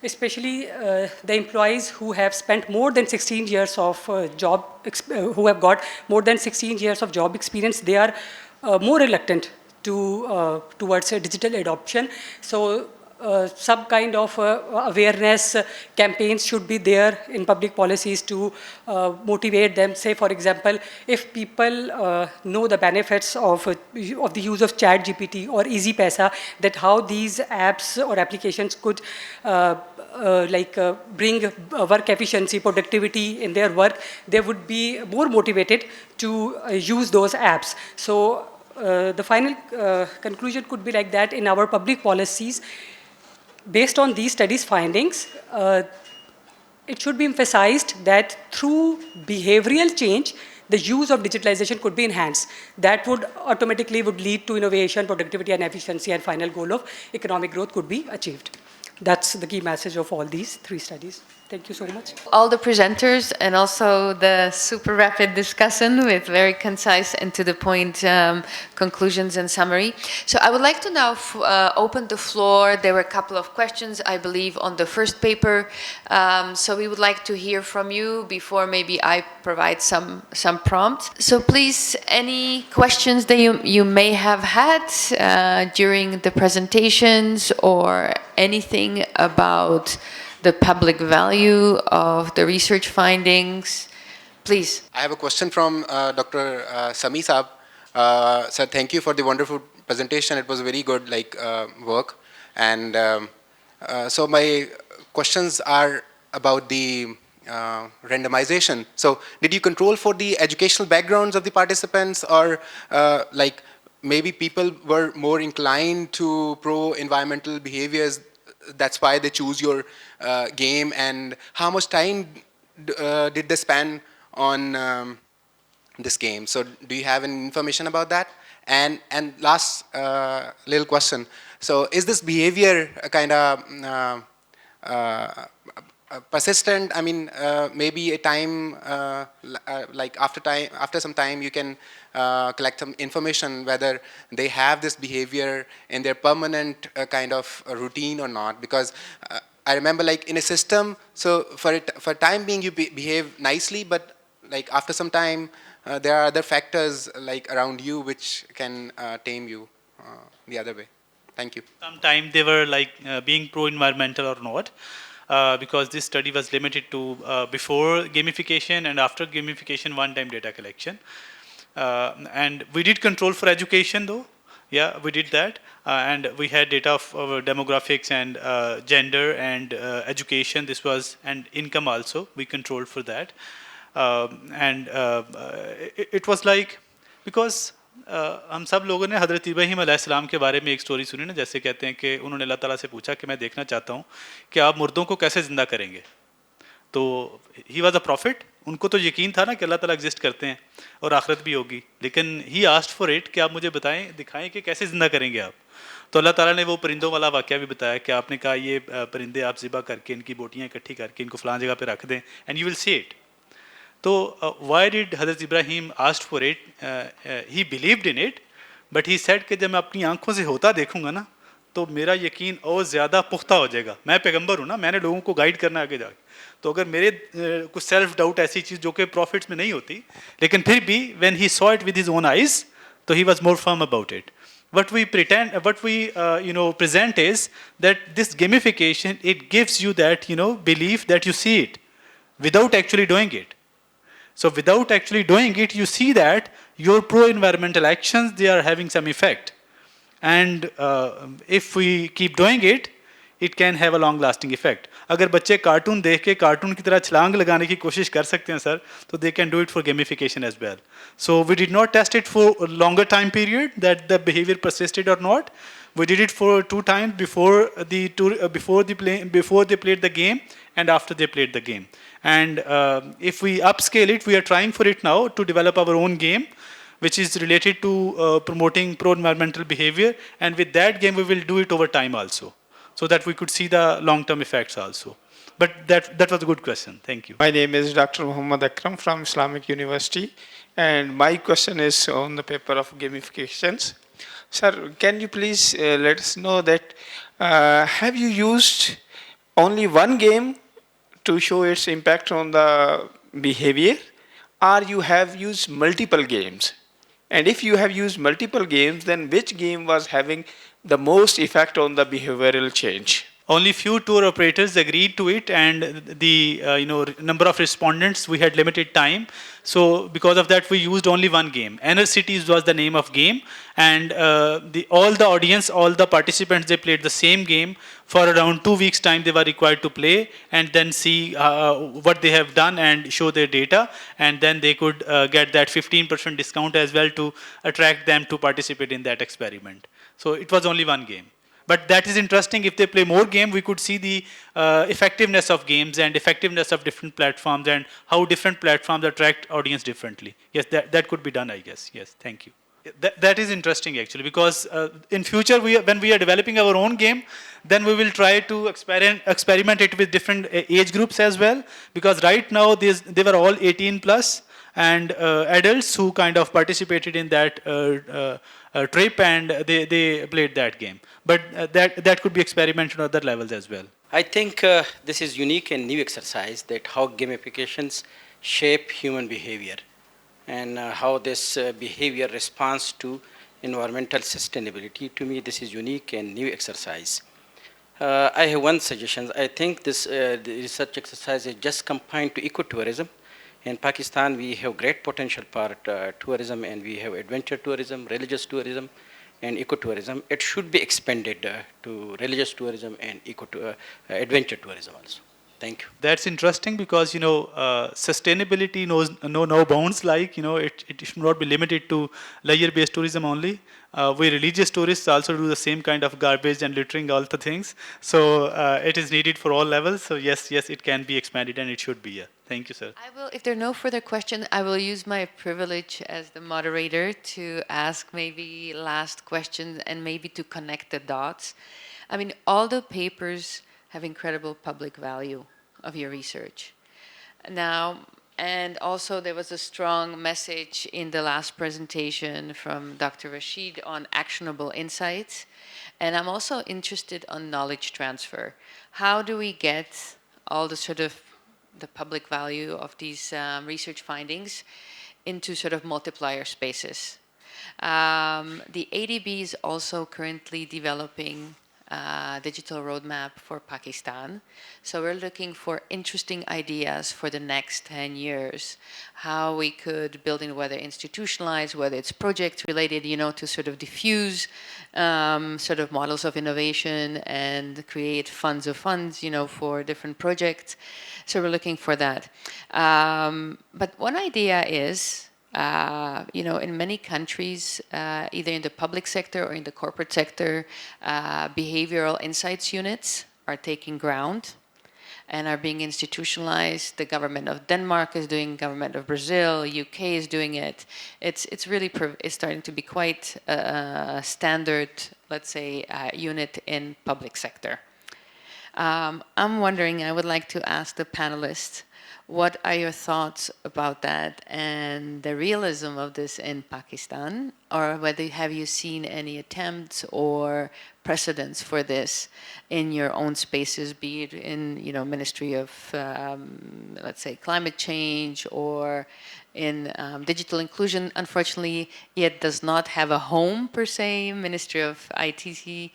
especially the employees who have spent more than 16 years of who have got more than 16 years of job experience, they are more reluctant to towards digital adoption. So some kind of awareness campaigns should be there in public policies to motivate them. Say, for example, if people know the benefits of the use of ChatGPT or Easy Paisa, that how these apps or applications could bring work efficiency, productivity in their work, they would be more motivated to use those apps. So the final conclusion could be like that in our public policies. Based on these studies' findings, it should be emphasized that through behavioral change, the use of digitalization could be enhanced. That would automatically lead to innovation, productivity, and efficiency, and final goal of economic growth could be achieved. That's the key message of all these 3 studies. Thank you so much. All the presenters and also the super rapid discussion with very concise and to the point conclusions and summary. So I would like to now open the floor. There were a couple of questions, I believe, on the first paper. So we would like to hear from you before maybe I provide some prompts. So please, any questions that you may have had during the presentations or anything about the public value of the research findings, please. I have a question from Dr. Sami Saab. Sir, thank you for the wonderful presentation. It was very good work. And so my questions are about the randomization. So did you control for the educational backgrounds of the participants, or like maybe people were more inclined to pro-environmental behaviors, that's why they choose your game, and how much time did they spend on this game? So do you have any information about that? And last little question. So is this behavior a kind of persistent? I mean, maybe a time, like after some time, you can collect some information whether they have this behavior in their permanent kind of routine or not. Because I remember, like in a system, so for time being you behave nicely, but like after some time, there are other factors like around you which can tame you the other way. Thank you. Sometime they were like being pro-environmental or not, because this study was limited to before gamification and after gamification one-time data collection. And we did control for education though. Yeah, we did that. And we had data of demographics and gender and education. This was, and income also, we controlled for that. And it was like, because हम सब लोगों ने हज़रत इब्राहीम अलैहिस्सलाम के बारे में एक स्टोरी सुनी ना, जैसे कहते हैं कि उन्होंने अल्लाह ताला से पूछा कि मैं देखना चाहता हूँ कि आप मुर्दों को कैसे ज़िंदा करेंगे. तो ही वॉज अ प्रॉफिट, उनको तो यकीन था ना कि अल्लाह ताला एग्जिस्ट करते हैं और आखिरत भी होगी, लेकिन ही आस्क्ड फॉर इट कि आप मुझे बताएं, दिखाएं कि कैसे ज़िंदा करेंगे आप. तो अल्लाह ताला ने वो परिंदों वाला वाक़या भी बताया कि आपने कहा ये परिंदे आप ज़िबा करके इनकी बोटियाँ इकट्ठी करके इनको फ़लाँ जगह पे रख दें and you will see it. तो वाई डिड हज़रत Ibrahim asked for it? He believed in it, but he said कि जब मैं अपनी आंखों से होता देखूंगा ना तो मेरा यकीन और ज़्यादा पुख्ता हो जाएगा. मैं पैगंबर हूँ ना, मैंने लोगों को गाइड करना आगे जाके, तो अगर मेरे कुछ सेल्फ डाउट ऐसी चीज़ जो कि प्रॉफिट्स में नहीं होती, लेकिन फिर भी when he saw it with his own eyes, तो he was more firm about it. What we pretend, what we present is that this gamification, it gives you that belief that you see it without actually doing it. So without actually doing it, you see that your pro-environmental actions, they are having some effect. And if we keep doing it, it can have a long-lasting effect. अगर बच्चे cartoon देख के cartoon की तरह छलांग लगाने की कोशिश कर सकते हैं सर, तो they can do it for gamification as well. So we did not test it for a longer time period that the behavior persisted or not. We did it for 2 times before they played the game and after they played the game. And if we upscale it, we are trying for it now to develop our own game, which is related to promoting pro-environmental behavior. And with that game, we will do it over time also, so that we could see the long-term effects also. But that was a good question. Thank you. My name is Dr. Muhammad Akram from Islamic University, and my question is on the paper of gamifications. Sir, can you please let us know that have you used only one game to show its impact on the behavior, or you have used multiple games? And if you have used multiple games, then which game was having the most effect on the behavioral change? Only few tour operators agreed to it, and the number of respondents, we had limited time. So because of that, we used only one game. Inner Cities was the name of game, and all the audience, all the participants, they played the same game for around 2 weeks' time. They were required to play and then see what they have done and show their data, and then they could get that 15% discount as well to attract them to participate in that experiment. So it was only one game. But that is interesting. If they play more game, we could see the effectiveness of games and effectiveness of different platforms and how different platforms attract audience differently. Yes, that could be done, I guess. Yes, thank you. That is interesting actually, because in future, when we are developing our own game, then we will try to experiment it with different age groups as well. Because right now, they were all 18 plus, and adults who kind of participated in that trip, and they played that game. But that could be experimented on other levels as well. I think this is unique and new exercise, that how gamifications shape human behavior and how this behavior responds to environmental sustainability. To me, this is unique and new exercise. I have one suggestion. I think this the research exercise is just confined to ecotourism. In Pakistan, we have great potential for tourism, and we have adventure tourism, religious tourism, and ecotourism. It should be expanded to religious tourism and adventure tourism also. Thank you. That's interesting because sustainability knows no bounds. Like it should not be limited to layer-based tourism only. We religious tourists also do the same kind of garbage and littering, all the things. So it is needed for all levels. So yes, it can be expanded and it should be. Yeah. Thank you, sir. I will, if there are no further questions, I will use my privilege as the moderator to ask maybe last questions and maybe to connect the dots. I mean, all the papers have incredible public value of your research. Now, and also there was a strong message in the last presentation from Dr. Rashid on actionable insights. And I'm also interested on knowledge transfer. How do we get all the sort of the public value of these research findings into sort of multiplier spaces? The ADB is also currently developing a digital roadmap for Pakistan. So we're looking for interesting ideas for the next 10 years, how we could build in, whether institutionalized, whether it's project related, to sort of diffuse sort of models of innovation and create funds of funds, for different projects. So we're looking for that. But one idea is, in many countries, either in the public sector or in the corporate sector, behavioral insights units are taking ground and are being institutionalized. The government of Denmark is doing, government of Brazil, UK is doing it. It's really it's starting to be quite a standard, let's say, unit in public sector. I'm wondering, I would like to ask the panelists, what are your thoughts about that and the realism of this in Pakistan? Or whether have you seen any attempts or precedents for this in your own spaces, be it in Ministry of, let's say, climate change or in digital inclusion? Unfortunately, it does not have a home per se. Ministry of ITC,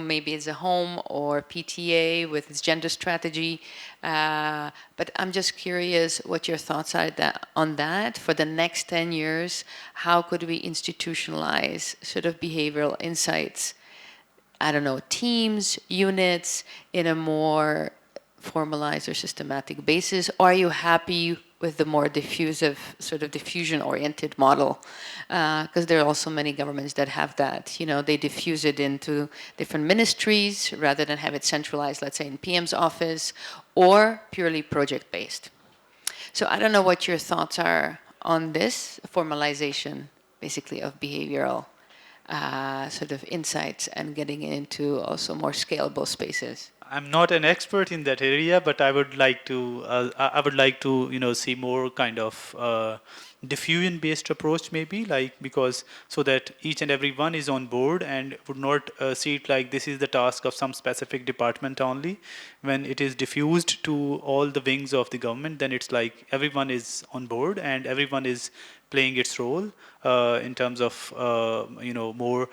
maybe it's a home, or PTA with its gender strategy. But I'm just curious what your thoughts are on that for the next 10 years. How could we institutionalize sort of behavioral insights, I don't know, teams, units, in a more formalized or systematic basis? Or are you happy with the more diffusive, sort of diffusion-oriented model? Because there are also many governments that have that. They diffuse it into different ministries rather than have it centralized, let's say, in PM's office, or purely project-based. So I don't know what your thoughts are on this formalization, basically, of behavioral sort of insights and getting into also more scalable spaces. I'm not an expert in that area, but I would like to. See more kind of diffusion-based approach, maybe, because so that each and every one is on board and would not see it like this is the task of some specific department only. When it is diffused to all the wings of the government, then it's like everyone is on board and everyone is playing its role in terms of more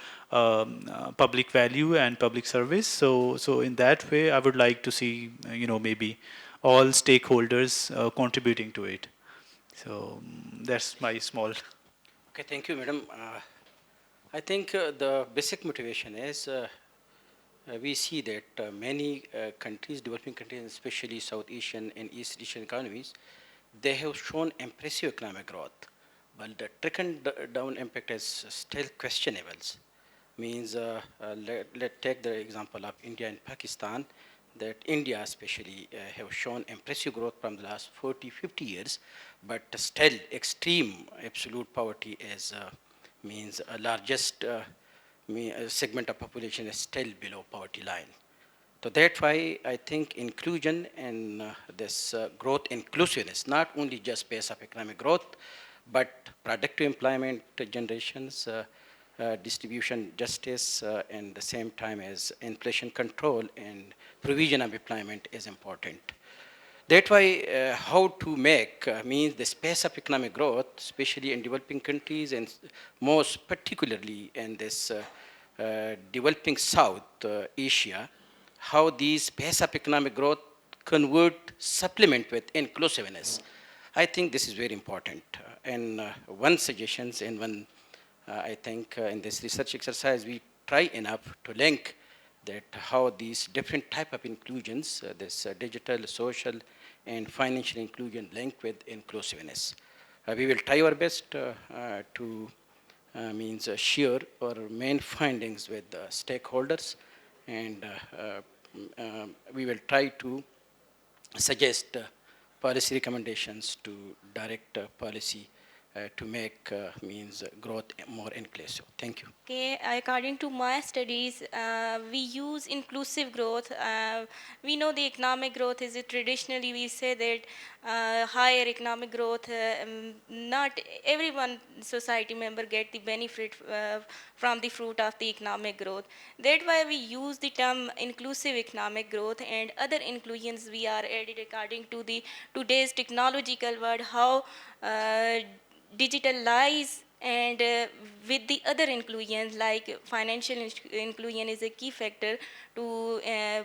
public value and public service. So in that way, I would like to see maybe all stakeholders contributing to it. So that's my small. Okay, thank you, madam. I think the basic motivation is we see that many countries, developing countries, especially South Asian and East Asian economies, they have shown impressive economic growth, but the trickle-down impact is still questionable. Means, let's take the example of India and Pakistan, that India especially have shown impressive growth from the last 40, 50 years, but still extreme absolute poverty is, means a largest segment of population is still below poverty line. So that's why I think inclusion and this growth inclusiveness, not only just pace of economic growth, but productive employment generations, distribution justice, and the same time as inflation control and provision of employment is important. That's why how to make means the space of economic growth, especially in developing countries and most particularly in this developing South Asia, how these space of economic growth convert, supplement with inclusiveness. I think this is very important. And one suggestions and one, I think in this research exercise, we try enough to link that how these different type of inclusions, this digital, social, and financial inclusion linked with inclusiveness. We will try our best to share our main findings with stakeholders, and we will try to suggest policy recommendations to direct policy to make growth more inclusive. Thank you. Okay, according to my studies, we use inclusive growth. We know the economic growth is traditionally we say that higher economic growth, not everyone society member get the benefit from the fruit of the economic growth. That's why we use the term inclusive economic growth, and other inclusions we are added according to the today's technological world, how digitalize and with the other inclusions like financial inclusion is a key factor to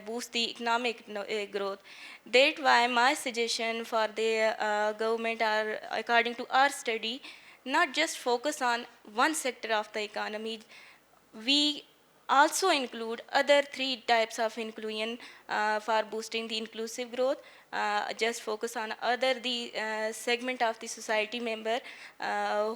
boost the economic growth. That's why my suggestion for the government are, according to our study, not just focus on one sector of the economy. We also include other three types of inclusion for boosting the inclusive growth. Just focus on other the segment of the society member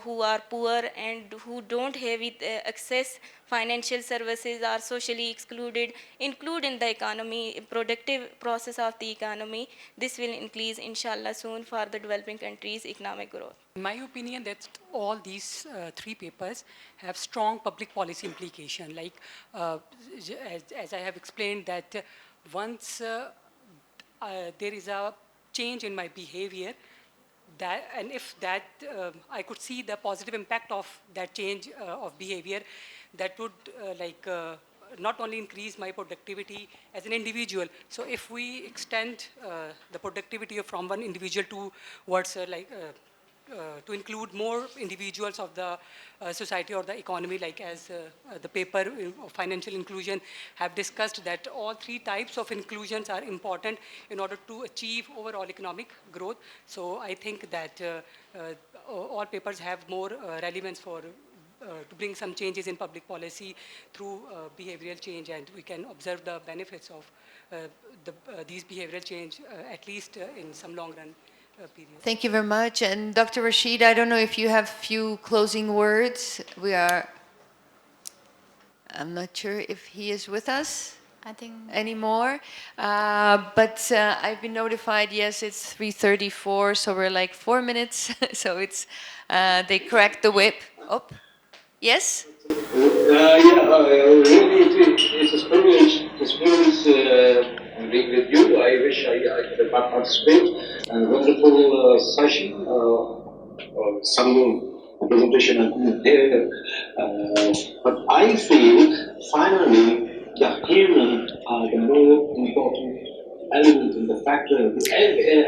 who are poor and who don't have it, access financial services, are socially excluded, include in the economy, productive process of the economy. This will increase inshallah soon for the developing countries economic growth. In my opinion, that all these three papers have strong public policy implication. Like, as I have explained, that once there is a change in my behavior, and if that I could see the positive impact of that change of behavior, that would not only increase my productivity as an individual. So if we extend the productivity from one individual towards to include more individuals of the society or the economy, like as the paper of financial inclusion have discussed, that all three types of inclusions are important in order to achieve overall economic growth. So I think that all papers have more relevance for to bring some changes in public policy through behavioral change, and we can observe the benefits of these behavioral change at least in some long run period. Thank you very much. And Dr. Rashid, I don't know if you have a few closing words. I'm not sure if he is with us. I think Anymore, but I've been notified. Yes, it's 3:34, so we're like 4 minutes. So it's they cracked the whip. Oh, yes. Really, it's a privilege. It's a privilege being with you. I wish I could participate. And wonderful session. Some presentation I couldn't hear. But I feel finally the human are the more important element in the factor in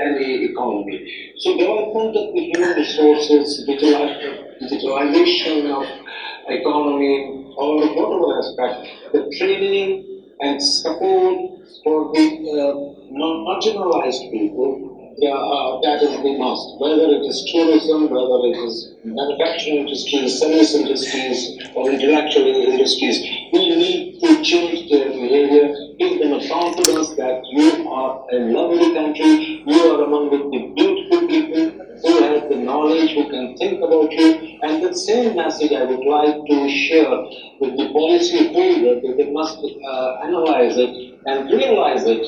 any economy. So development of the human resources, digitalization of economy, or whatever aspect, the training and support for the marginalized people, that is the must. Whether it is tourism, whether it is manufacturing industries, service industries, or intellectual industries, we need to change their behavior, give them a confidence that you are a lovely country, you are among the beautiful people who have the knowledge, who can think about you. And the same message I would like to share with the policy holder, that they must analyze it and realize it,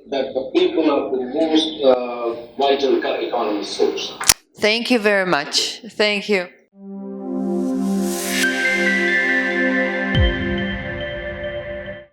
that the people are the most vital economic source. Thank you very much. Thank you.